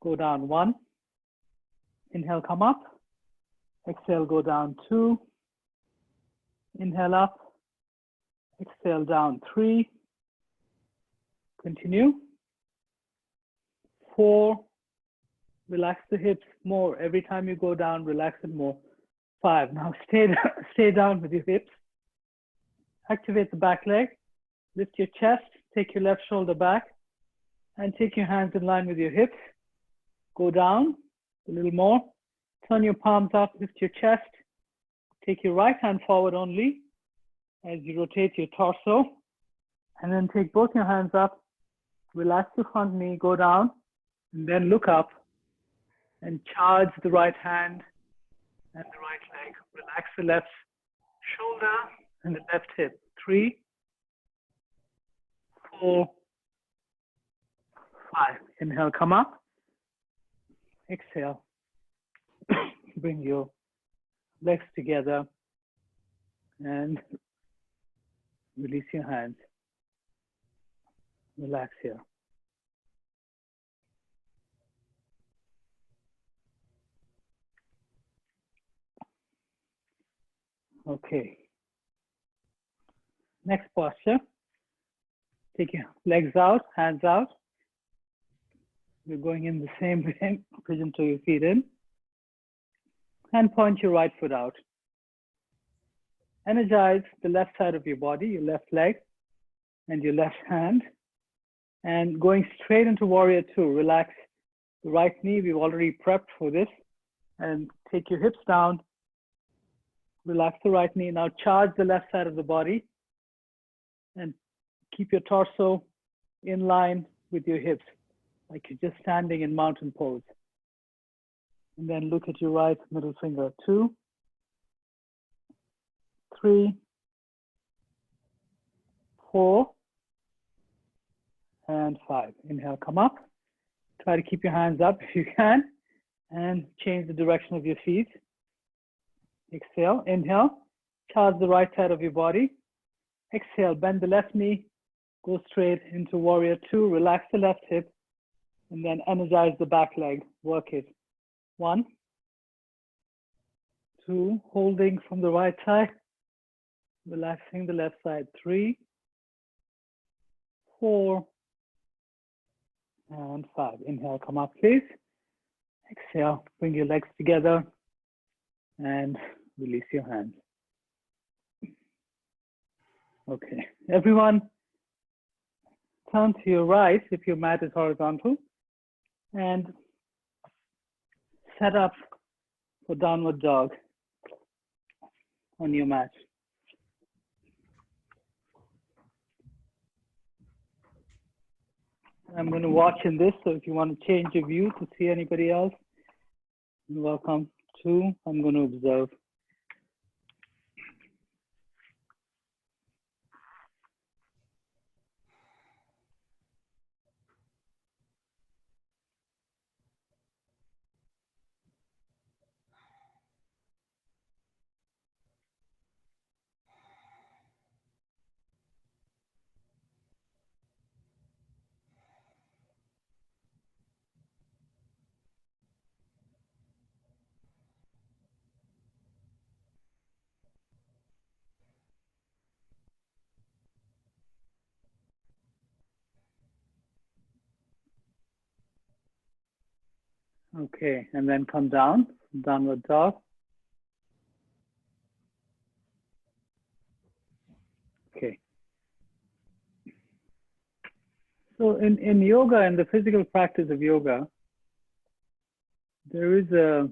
go down. 1, inhale, come up, exhale, go down. 2, inhale up, exhale down. 3, continue. 4, relax the hips more. Every time you go down, relax it more. 5, now stay down with your hips. Activate the back leg, lift your chest, take your left shoulder back, and take your hands in line with your hips. Go down a little more. Turn your palms up, lift your chest. Take your right hand forward only as you rotate your torso. And then take both your hands up, relax the front knee, go down, and then look up and charge the right hand and the right leg. Relax the left shoulder and the left hip. 3, 4, 5. Inhale, come up. Exhale. Bring your legs together and release your hands. Relax here. Okay. Next posture. Take your legs out, hands out. You're going in the same way. Pigeon toe your feet in. And point your right foot out. Energize the left side of your body, your left leg, and your left hand. And going straight into Warrior 2. Relax the right knee. We've already prepped for this. And take your hips down. Relax the right knee. Now charge the left side of the body. And keep your torso in line with your hips, like you're just standing in mountain pose. And then look at your right middle finger. 2, 3, 4, and 5. Inhale, come up. Try to keep your hands up if you can, and change the direction of your feet. Exhale, inhale, charge the right side of your body. Exhale, bend the left knee, go straight into Warrior 2, relax the left hip, and then energize the back leg, work it. 1, 2, holding from the right side, relaxing the left side. 3, 4, and 5. Inhale, come up, please. Exhale, bring your legs together and release your hands. Okay, everyone turn to your right if your mat is horizontal and set up for downward dog on your mat. I'm going to watch in this, so if you want to change your view to see anybody else, you're welcome to. I'm going to observe. Okay, and then come down, downward dog. Okay. So in yoga, in the physical practice of yoga, there is a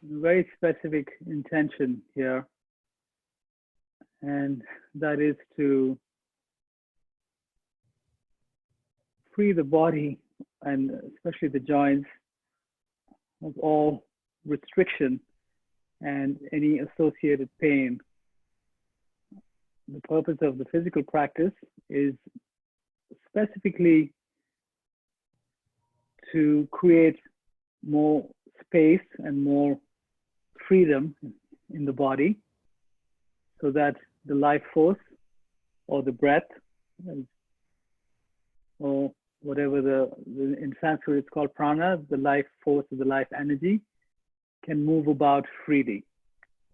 very specific intention here, and that is to free the body and especially the joints of all restriction and any associated pain. The purpose of the physical practice is specifically to create more space and more freedom in the body so that the life force or the breath or whatever in Sanskrit it's called prana, the life force or the life energy can move about freely.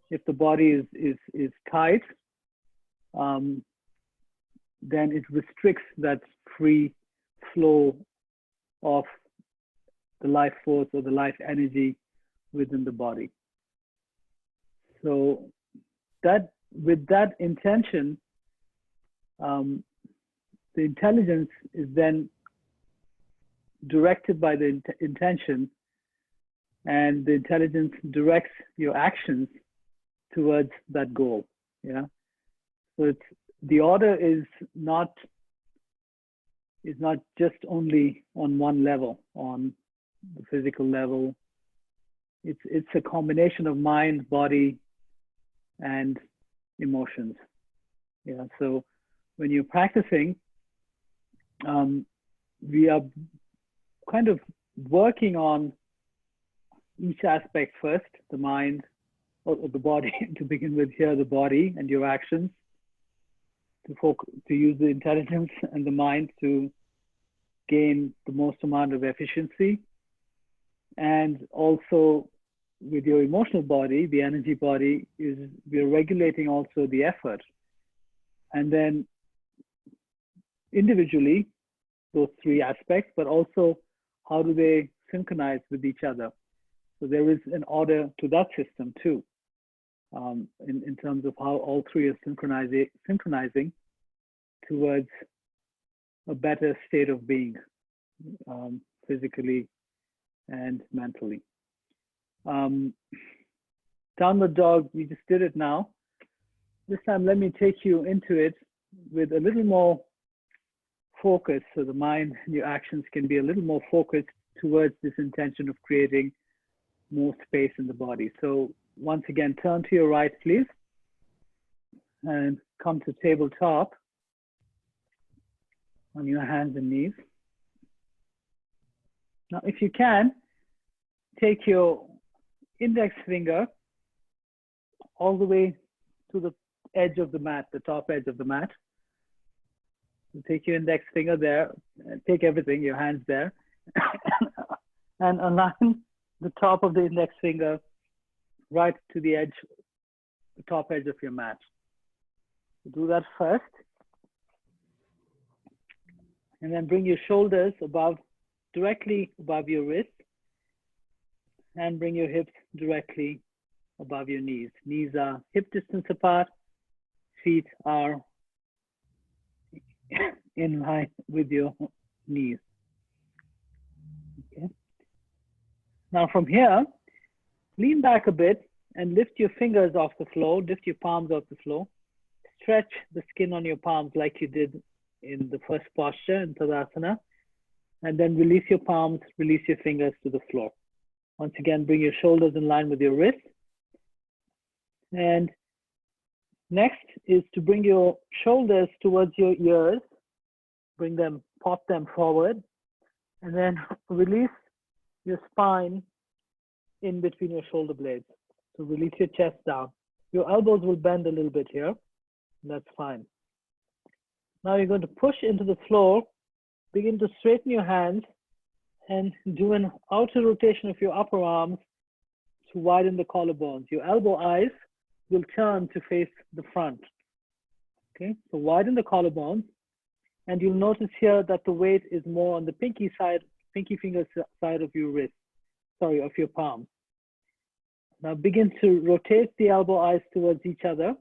If the body is tight, then it restricts that free flow of the life force or the life energy within the body. So that with that intention, the intelligence is then directed by the intention, and the intelligence directs your actions towards that goal. Yeah. So it's the order is not just only on one level, on the physical level. It's a combination of mind, body, and emotions. Yeah. So when you're practicing, we are kind of working on each aspect first, the mind or the body to begin with here, the body and your actions, to use the intelligence and the mind to gain the most amount of efficiency. And also with your emotional body, the energy body, we're regulating also the effort. And then individually, those three aspects, but also how do they synchronize with each other? So there is an order to that system too, in terms of how all three are synchronizing towards a better state of being, physically and mentally. Downward dog, we just did it now. This time, let me take you into it with a little more focus, so the mind and your actions can be a little more focused towards this intention of creating more space in the body. So once again, turn to your right, please, and come to tabletop on your hands and knees. Now, if you can, take your index finger all the way to the edge of the mat, the top edge of the mat. So take your index finger there, take everything, your hands there, and align the top of the index finger right to the edge, the top edge of your mat. So do that first. And then bring your shoulders directly above your wrist, and bring your hips directly above your knees. Knees are hip distance apart, feet are in line with your knees. Okay. Now from here, lean back a bit and lift your fingers off the floor, lift your palms off the floor. Stretch the skin on your palms like you did in the first posture in Tadasana. And then release your palms, release your fingers to the floor. Once again, bring your shoulders in line with your wrists. And next is to bring your shoulders towards your ears. Bring them, pop them forward. And then release your spine in between your shoulder blades. So release your chest down. Your elbows will bend a little bit here. That's fine. Now you're going to push into the floor. Begin to straighten your hands and do an outer rotation of your upper arms to widen the collarbones. Your elbow eyes will turn to face the front. Okay, so widen the collarbones, and you'll notice here that the weight is more on the pinky finger side of your wrist, of your palm. Now begin to rotate the elbow eyes towards each other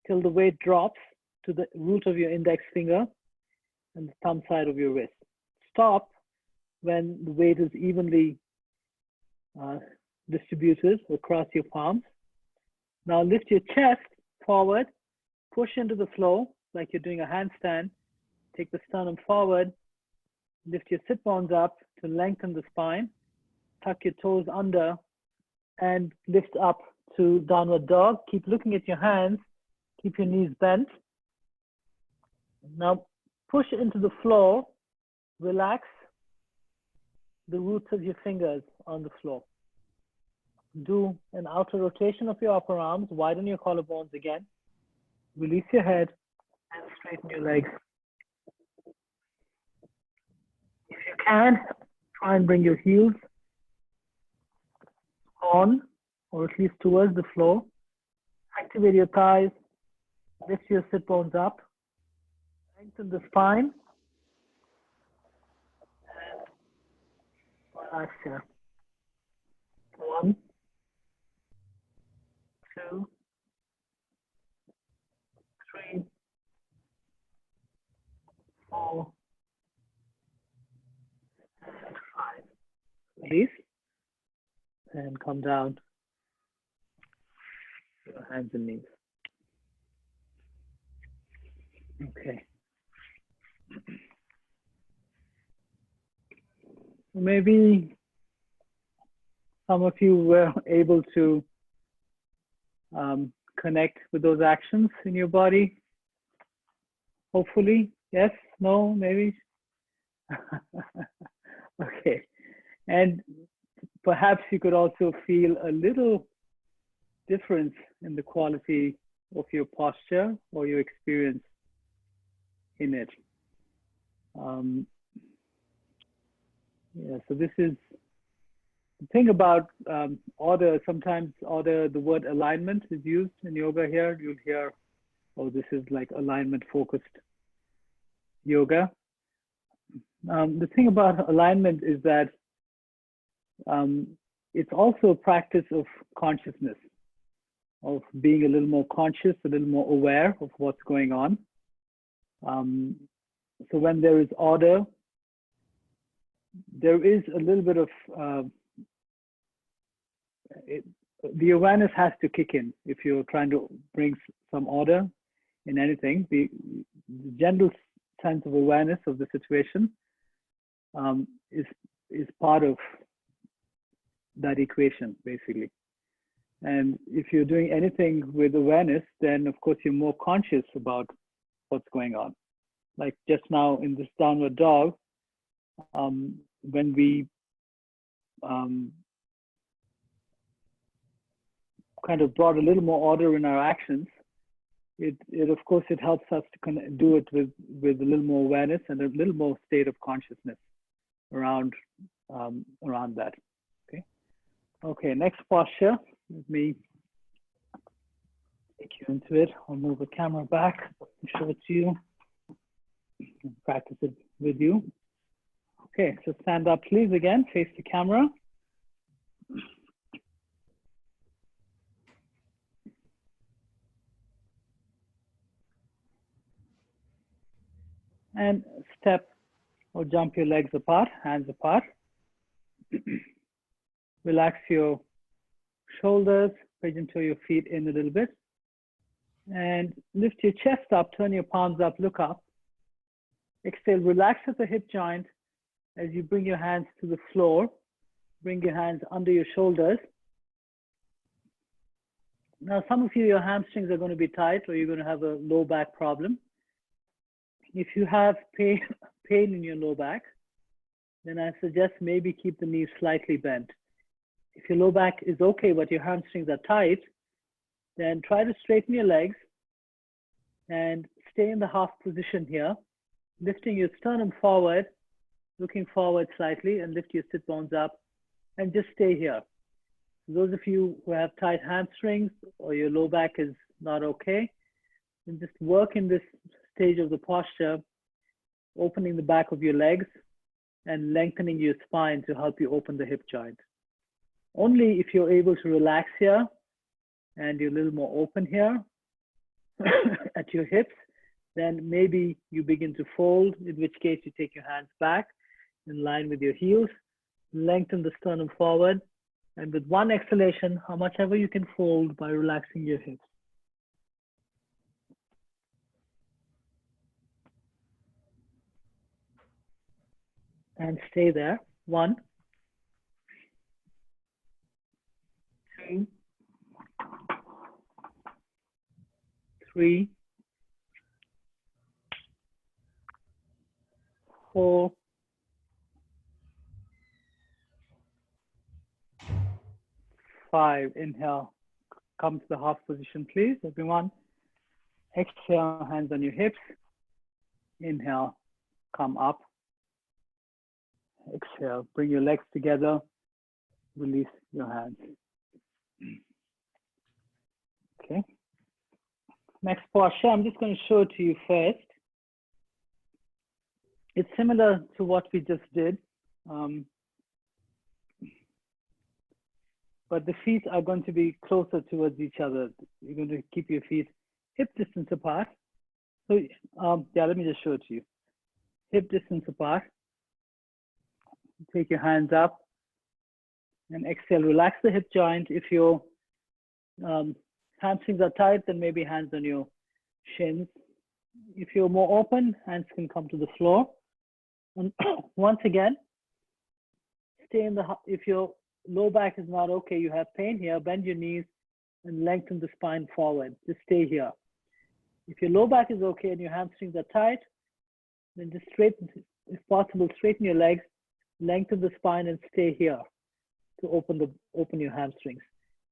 till the weight drops to the root of your index finger and the thumb side of your wrist. Stop when the weight is evenly distributed across your palms. Now lift your chest forward, push into the floor like you're doing a handstand. Take the sternum forward, lift your sit bones up to lengthen the spine, tuck your toes under, and lift up to downward dog. Keep looking at your hands, keep your knees bent. Now push into the floor, relax the roots of your fingers on the floor. Do an outer rotation of your upper arms, widen your collarbones again, release your head, and straighten your legs. If you can, try and bring your heels on, or at least towards the floor. Activate your thighs, lift your sit bones up, lengthen the spine, and relax here. 1, 2, 3, 4, and 5. Release and come down to your hands and knees. Okay. Maybe some of you were able to connect with those actions in your body. Hopefully, yes, no, maybe. Okay. And perhaps you could also feel a little difference in the quality of your posture or your experience in it. Yeah, so this is the thing about order. Sometimes order, the word alignment is used in yoga here. You'll hear, oh, this is like alignment focused yoga. The thing about alignment is that it's also a practice of consciousness, of being a little more conscious, a little more aware of what's going on. So when there is order, there is a little bit of, the awareness has to kick in if you're trying to bring some order in anything. The general sense of awareness of the situation is part of that equation, basically. And if you're doing anything with awareness, then of course you're more conscious about what's going on. Like just now in this downward dog, when we kind of brought a little more order in our actions, it of course it helps us to do it with a little more awareness and a little more state of consciousness around that. Okay, next posture. Let me take you into it. I'll move the camera back and show it to you and practice it with you. Okay, so stand up please again, face the camera. And step or jump your legs apart, hands apart. Relax your shoulders, pigeon toe your feet in a little bit. And lift your chest up, turn your palms up, look up. Exhale, relax at the hip joint as you bring your hands to the floor. Bring your hands under your shoulders. Now, some of you, your hamstrings are going to be tight or you're going to have a low back problem. If you have pain in your low back, then I suggest maybe keep the knees slightly bent. If your low back is okay, but your hamstrings are tight, then try to straighten your legs and stay in the half position here, lifting your sternum forward, looking forward slightly, and lift your sit bones up, and just stay here. Those of you who have tight hamstrings or your low back is not okay, then just work in this stage of the posture, opening the back of your legs and lengthening your spine to help you open the hip joint. Only if you're able to relax here and you're a little more open here at your hips, then maybe you begin to fold, in which case you take your hands back in line with your heels, lengthen the sternum forward, and with one exhalation, how much ever you can fold by relaxing your hips. And stay there. 1, 2, 3, 4, 5. Inhale, come to the half position, please, everyone. Exhale, hands on your hips. Inhale, come up. Exhale, bring your legs together. Release your hands. Okay. Next posture, I'm just going to show it to you first. It's similar to what we just did. But the feet are going to be closer towards each other. You're going to keep your feet hip distance apart. So yeah, let me just show it to you. Hip distance apart. Take your hands up and exhale. Relax the hip joint. If your hamstrings are tight, then maybe hands on your shins. If you're more open, hands can come to the floor. And once again, stay in the, if your low back is not okay, you have pain here, bend your knees and lengthen the spine forward. Just stay here. If your low back is okay and your hamstrings are tight, then just straighten, if possible, straighten your legs, lengthen the spine and stay here to open your hamstrings.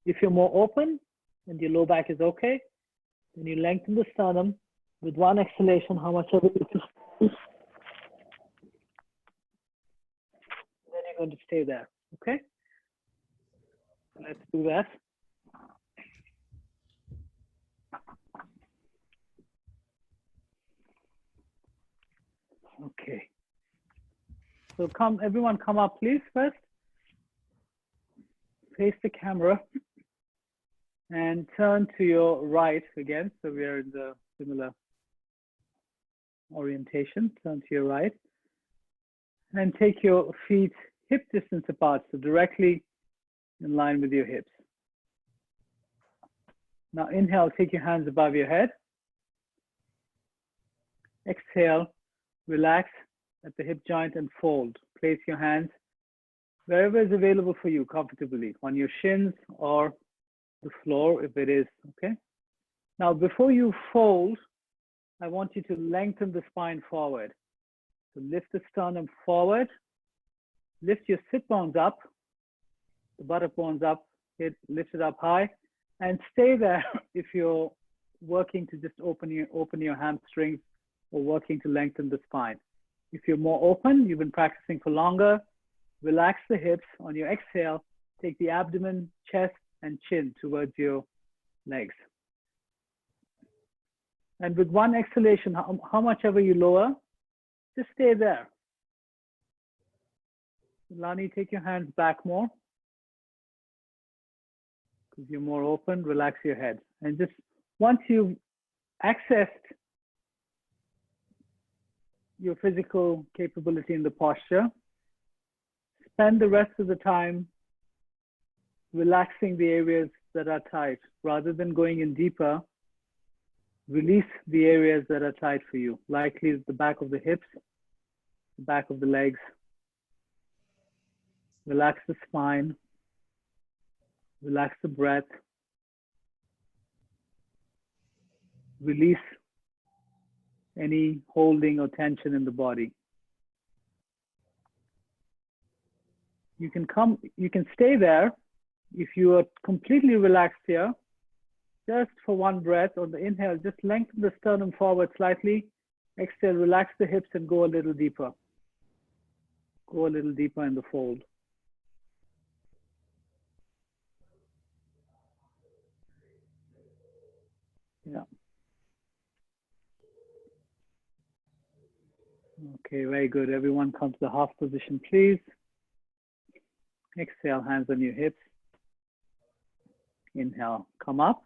If you're more open and your low back is okay, then you lengthen the sternum with one exhalation, how much ever you can. Then you're going to stay there, okay? Let's do that. Okay. So everyone come up, please, first. Face the camera and turn to your right again. So we are in the similar orientation. Turn to your right. And take your feet hip distance apart, so directly in line with your hips. Now inhale, take your hands above your head. Exhale, relax at the hip joint and fold. Place your hands wherever is available for you comfortably, on your shins or the floor if it is, okay? Now before you fold, I want you to lengthen the spine forward. So lift the sternum forward, lift your sit bones up, the buttock bones up, lift it up high, and stay there if you're working to just open your hamstrings or working to lengthen the spine. If you're more open, you've been practicing for longer, relax the hips. On your exhale, take the abdomen, chest, and chin towards your legs. And with one exhalation, how much ever you lower, just stay there. Lani, take your hands back more. Because you're more open, relax your head. And just once you've accessed your physical capability in the posture. Spend the rest of the time relaxing the areas that are tight. Rather than going in deeper, release the areas that are tight for you, likely the back of the hips, the back of the legs. Relax the spine, relax the breath, release any holding or tension in the body. You can stay there. If you are completely relaxed here, just for one breath on the inhale, just lengthen the sternum forward slightly. Exhale, relax the hips and go a little deeper. Go a little deeper in the fold. Yeah. Okay, very good. Everyone come to the half position, please. Exhale, hands on your hips. Inhale, come up.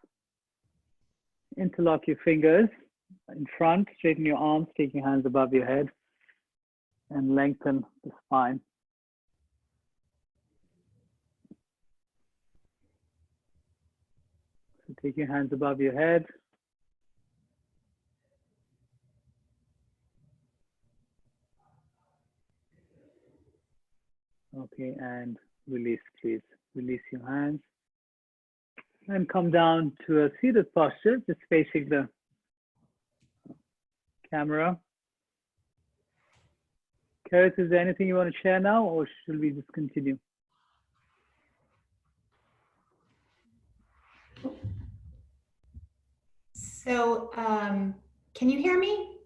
Interlock your fingers in front, straighten your arms, take your hands above your head, and lengthen the spine. So take your hands above your head. Okay, and release, please. Release your hands. And come down to a seated posture, just facing the camera. Karis, is there anything you want to share now, or should we just continue? So, can you hear me?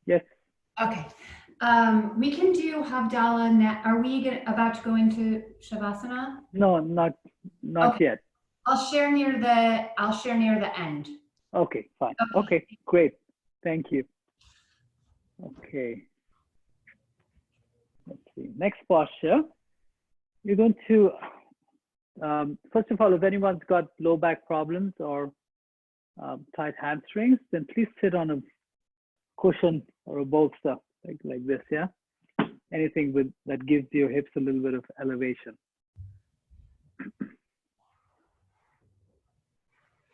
Yes. Okay. We can do Havdalah now. Are we about to go into Shavasana? No, not Okay. yet. I'll share near the end. Okay, fine. Okay, great. Thank you. Okay. Let's see. Next posture. You're going to, first of all, if anyone's got low back problems or tight hamstrings, then please sit on a cushion or a bolster like this, yeah? Anything that gives your hips a little bit of elevation.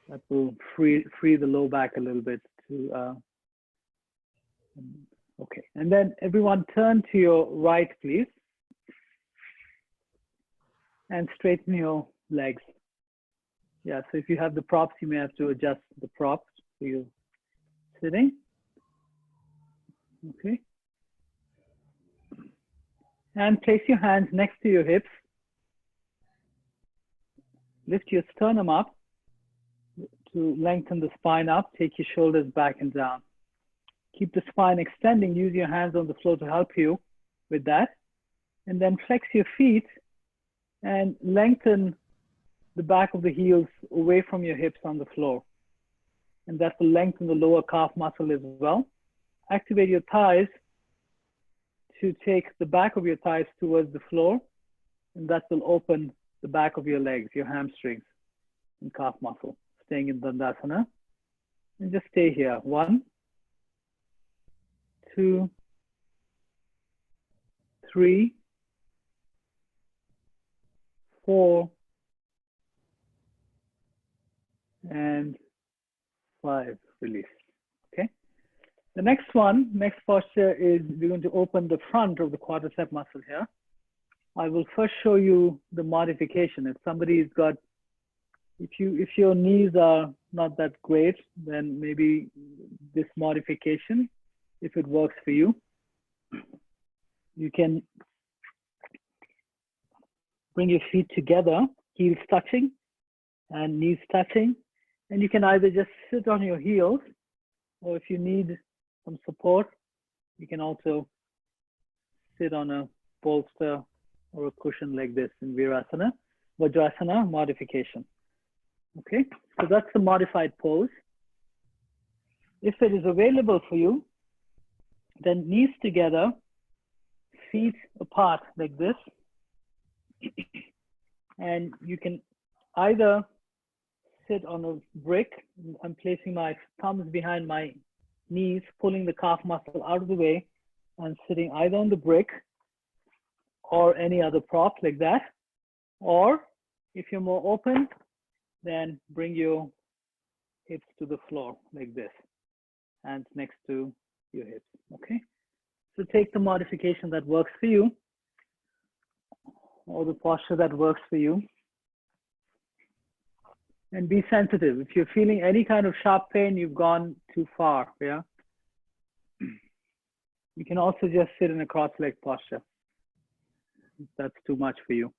That will free the low back a little bit to, okay. And then everyone turn to your right, please. And straighten your legs. Yeah, so if you have the props, you may have to adjust the props for you sitting. Okay. And place your hands next to your hips. Lift your sternum up to lengthen the spine up. Take your shoulders back and down. Keep the spine extending. Use your hands on the floor to help you with that. And then flex your feet and lengthen the back of the heels away from your hips on the floor. And that will lengthen the lower calf muscle as well. Activate your thighs to take the back of your thighs towards the floor. And that will open the back of your legs, your hamstrings and calf muscle. Staying in Dandasana. And just stay here. 1, 2, 3, 4, and 5. Release. Okay. The next posture is we're going to open the front of the quadricep muscle here. I will first show you the modification. If somebody's got, if your knees are not that great, then maybe this modification, if it works for you, you can bring your feet together, heels touching and knees touching. And you can either just sit on your heels, or if you need some support, you can also sit on a bolster or a cushion like this in Virasana, Vajrasana modification. Okay, so that's the modified pose. If it is available for you, then knees together, feet apart like this. And you can either sit on a brick. I'm placing my thumbs behind my knees, pulling the calf muscle out of the way, and sitting either on the brick or any other prop like that. Or if you're more open, then bring your hips to the floor like this, hands next to your hips, okay? So take the modification that works for you, or the posture that works for you. And be sensitive. If you're feeling any kind of sharp pain, you've gone too far, yeah? You can also just sit in a cross-leg posture if that's too much for you.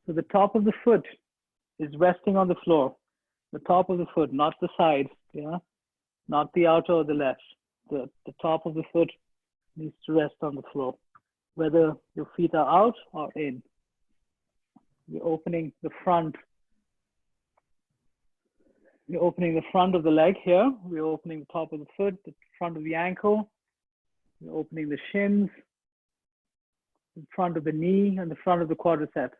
So the top of the foot is resting on the floor. The top of the foot, not the side, yeah? Not the outer or the left. The top of the foot needs to rest on the floor, whether your feet are out or in. You're opening the front. You're opening the front of the leg here. We're opening the top of the foot, the front of the ankle. You're opening the shins, the front of the knee, and the front of the quadricep.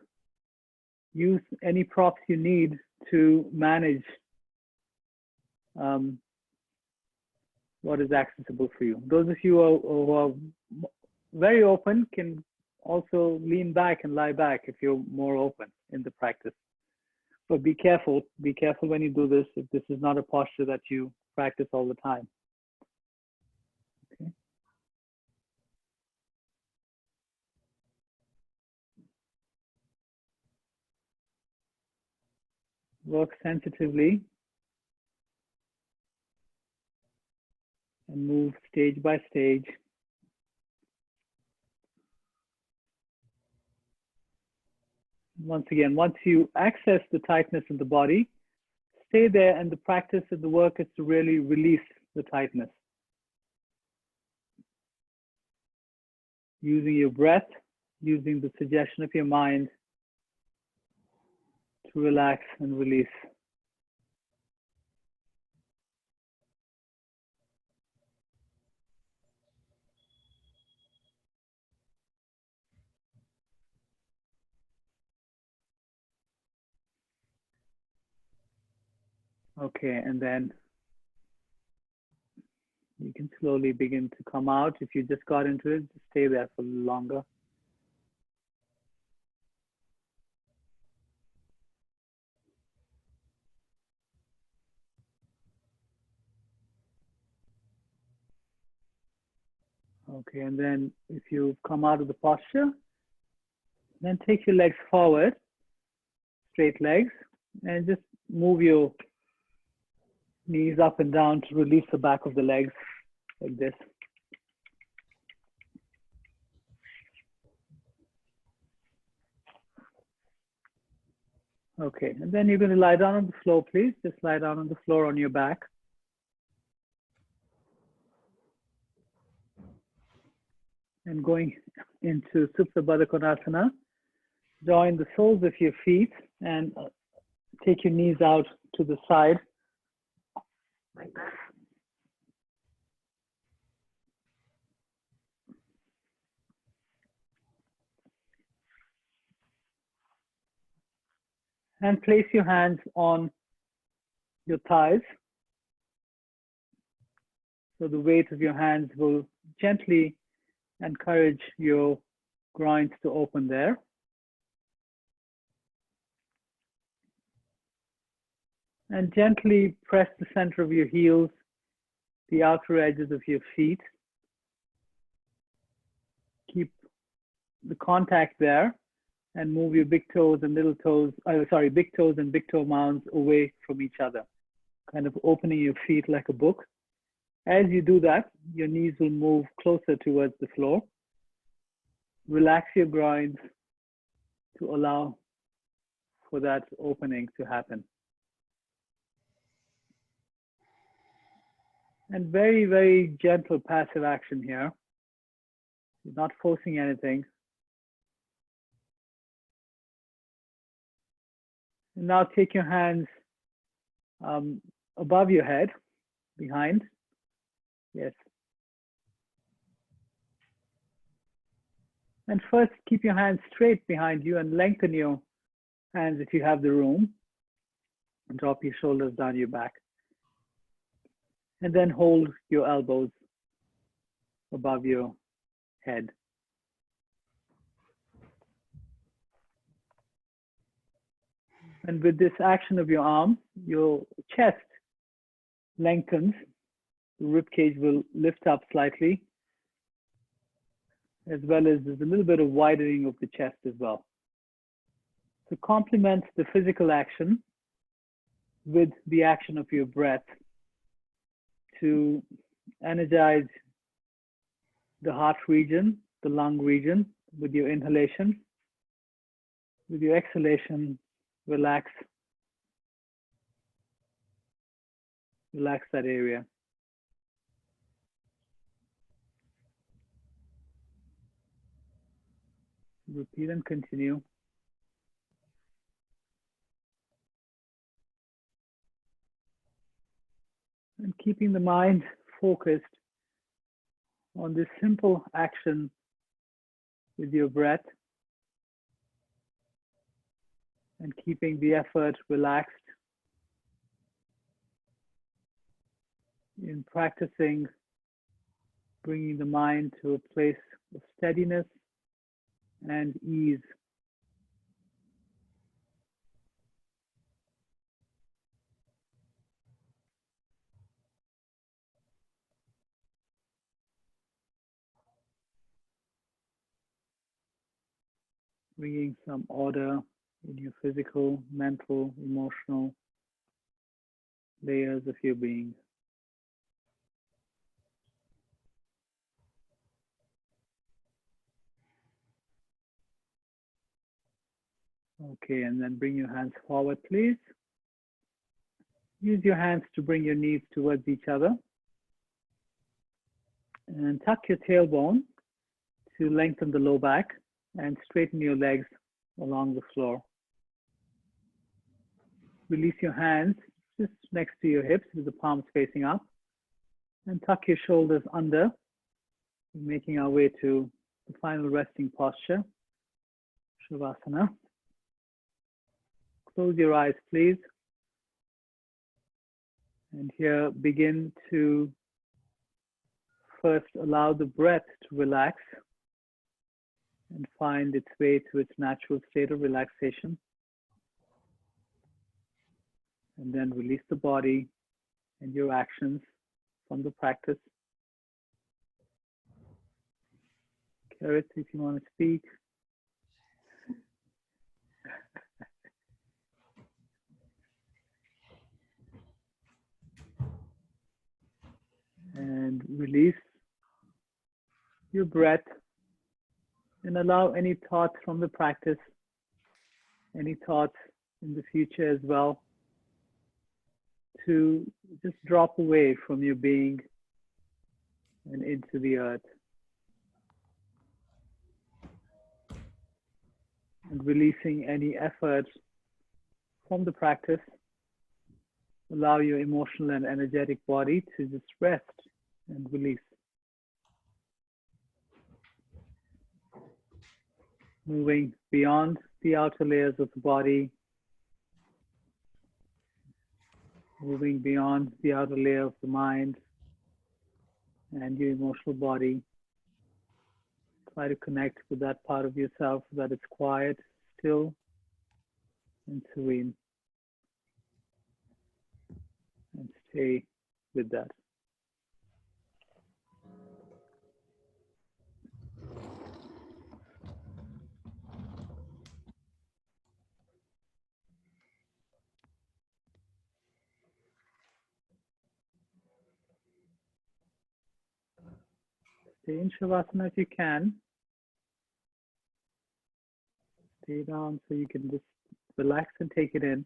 Use any props you need to manage what is accessible for you. Those of you who are very open can also lean back and lie back if you're more open in the practice. But be careful when you do this, if this is not a posture that you practice all the time. Okay. Work sensitively and move stage by stage. Once again, once you access the tightness in the body, stay there, and the practice of the work is to really release the tightness. Using your breath, using the suggestion of your mind to relax and release. Okay, and then you can slowly begin to come out. If you just got into it, just stay there for longer. Okay, and then if you come out of the posture, then take your legs forward, straight legs, and just move your knees up and down to release the back of the legs like this. Okay, and then you're going to lie down on the floor, please. Just lie down on the floor on your back. And going into Supta Baddha Konasana, join the soles of your feet and take your knees out to the side like this. And place your hands on your thighs. So the weight of your hands will gently encourage your groins to open there. And gently press the center of your heels, the outer edges of your feet. Keep the contact there and move your big toes and little toes, big toes and big toe mounds away from each other, kind of opening your feet like a book. As you do that, your knees will move closer towards the floor. Relax your groins to allow for that opening to happen. And very, very gentle passive action here. You're not forcing anything. And now take your hands above your head, behind. Yes. And first, keep your hands straight behind you and lengthen your hands if you have the room. And drop your shoulders down your back. And then hold your elbows above your head. And with this action of your arm, your chest lengthens, the rib cage will lift up slightly, as well as there's a little bit of widening of the chest as well. To complement the physical action with the action of your breath to energize the heart region, the lung region with your inhalation. With your exhalation, relax that area. Repeat and continue. And keeping the mind focused on this simple action with your breath and keeping the effort relaxed in practicing bringing the mind to a place of steadiness and ease. Bringing some order in your physical, mental, emotional layers of your being. Okay, and then bring your hands forward, please. Use your hands to bring your knees towards each other. And tuck your tailbone to lengthen the low back and straighten your legs along the floor. Release your hands just next to your hips with the palms facing up. And tuck your shoulders under, making our way to the final resting posture, Shavasana. Close your eyes, please. And here, begin to first allow the breath to relax and find its way to its natural state of relaxation. And then release the body and your actions from the practice. Carrot, if you want to speak. And release your breath and allow any thoughts from the practice, any thoughts in the future as well, to just drop away from your being and into the earth. And releasing any effort from the practice, allow your emotional and energetic body to just rest and release. Moving beyond the outer layers of the body, moving beyond the outer layer of the mind and your emotional body. Try to connect with that part of yourself that is quiet, still, and serene. And stay with that. Stay in Shavasana if you can. Stay down so you can just relax and take it in.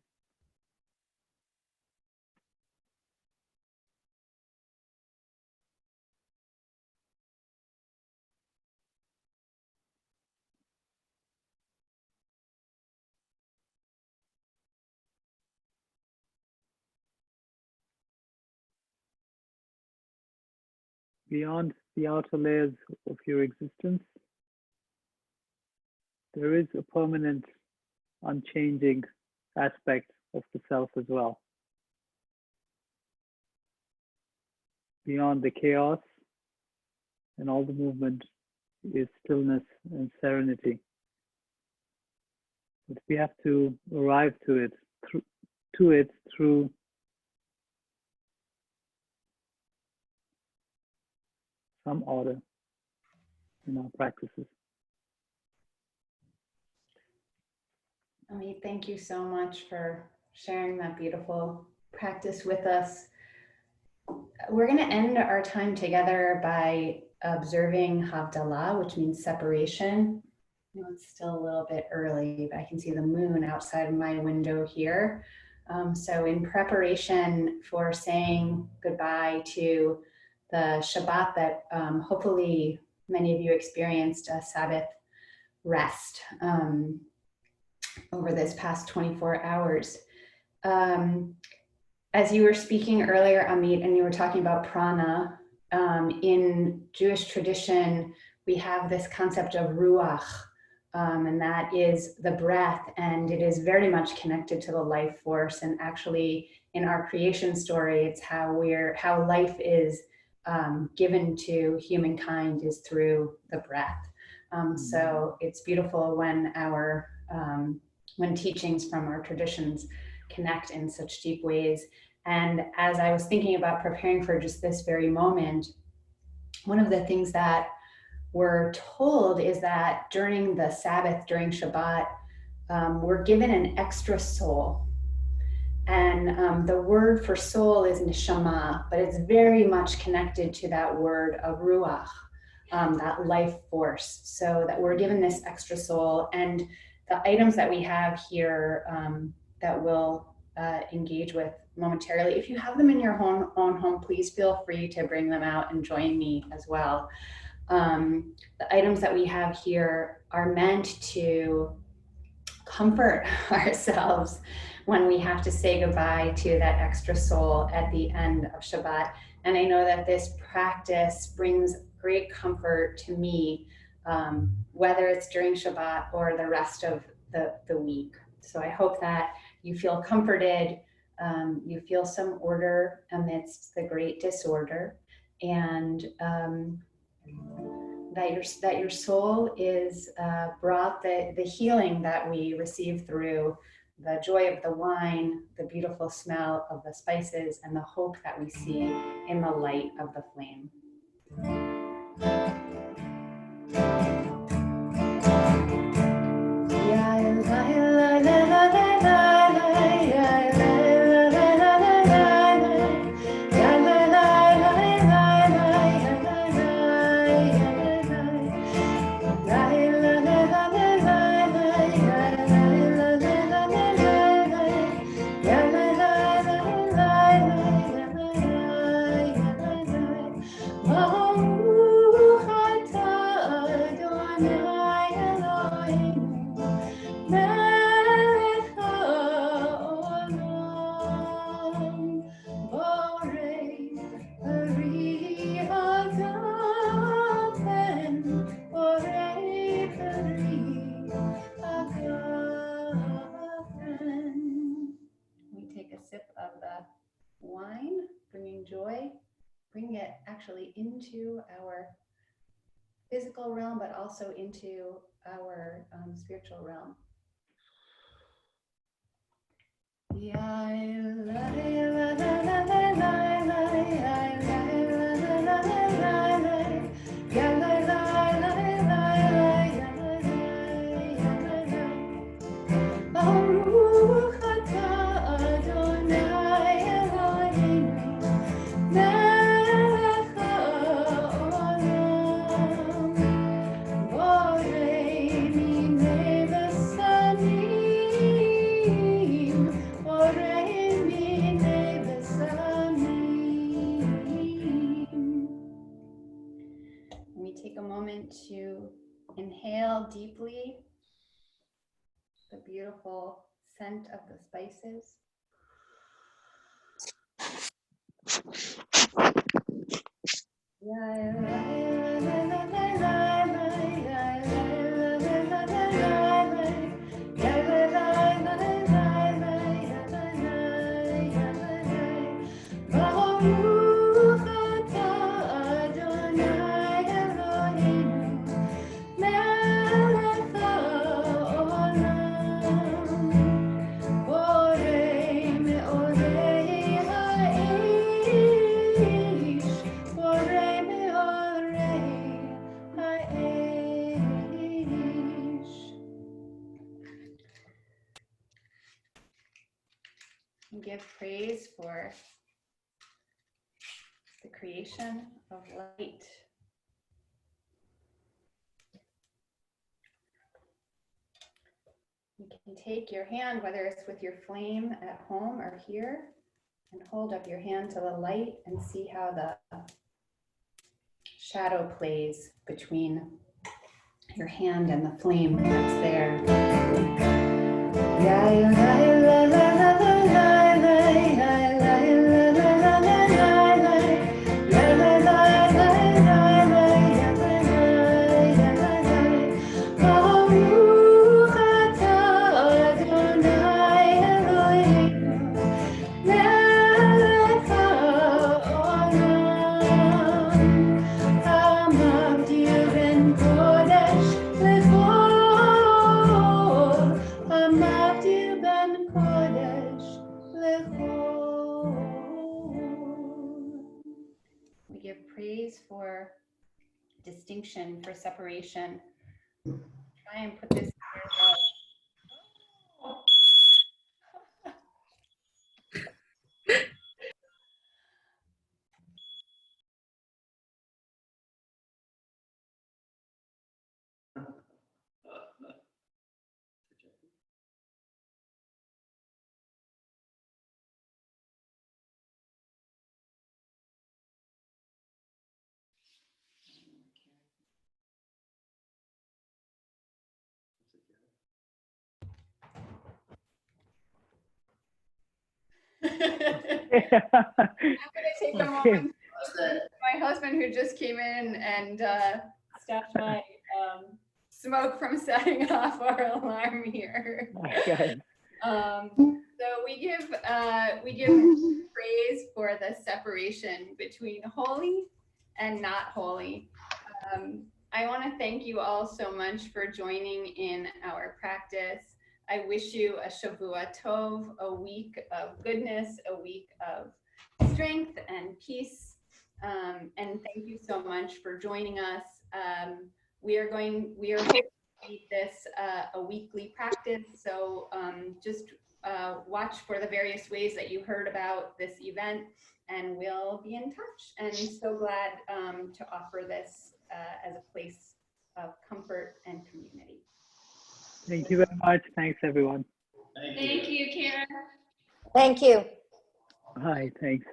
Beyond the outer layers of your existence, there is a permanent, unchanging aspect of the self as well. beyond the chaos and all the movement is stillness and serenity. But we have to arrive to it through some order in our practices. Amit, thank you so much for sharing that beautiful practice with us. We're going to end our time together by observing Havdalah, which means separation. I know it's still a little bit early, but I can see the moon outside of my window here. So in preparation for saying goodbye to the Shabbat that hopefully many of you experienced a Sabbath rest over this past 24 hours. As you were speaking earlier, Amit, and you were talking about prana, in Jewish tradition, we have this concept of ruach, and that is the breath, and it is very much connected to the life force. And actually, in our creation story, it's how life is given to humankind is through the breath. So it's beautiful when when teachings from our traditions connect in such deep ways. And as I was thinking about preparing for just this very moment, one of the things that we're told is that during the Sabbath, during Shabbat, we're given an extra soul. And the word for soul is neshama, but it's very much connected to that word of ruach, that life force. So that we're given this extra soul. And the items that we have here that we'll engage with momentarily, if you have them in your own home, please feel free to bring them out and join me as well. The items that we have here are meant to comfort ourselves when we have to say goodbye to that extra soul at the end of Shabbat. And I know that this practice brings great comfort to me, whether it's during Shabbat or the rest of the week. So I hope that you feel comforted, you feel some order amidst the great disorder, and that your soul is brought the healing that we receive through the joy of the wine, the beautiful smell of the spices, and the hope that we see in the light of the flame. Wine, bringing joy, bringing it actually into our physical realm, but also into our spiritual realm. Take a moment to inhale deeply the beautiful scent of the spices. give praise for the creation of light. You can take your hand, whether it's with your flame at home or here, and hold up your hand to the light and see how the shadow plays between your hand and the flame that's there. We give praise for distinction, for separation. Try and put this I'm gonna take a moment. My husband, who just came in and stopped my smoke from setting off our alarm here. Okay. So we give praise for the separation between holy and not holy. I want to thank you all so much for joining in our practice. I wish you a Shavua Tov, a week of goodness, a week of strength and peace. And thank you so much for joining us. We are hoping to make this a weekly practice. So just watch for the various ways that you heard about this event, and we'll be in touch. And so glad to offer this as a place of comfort and community. Thank you very much. Thanks, everyone. Thank you, Karen. Thank you. Hi, thanks.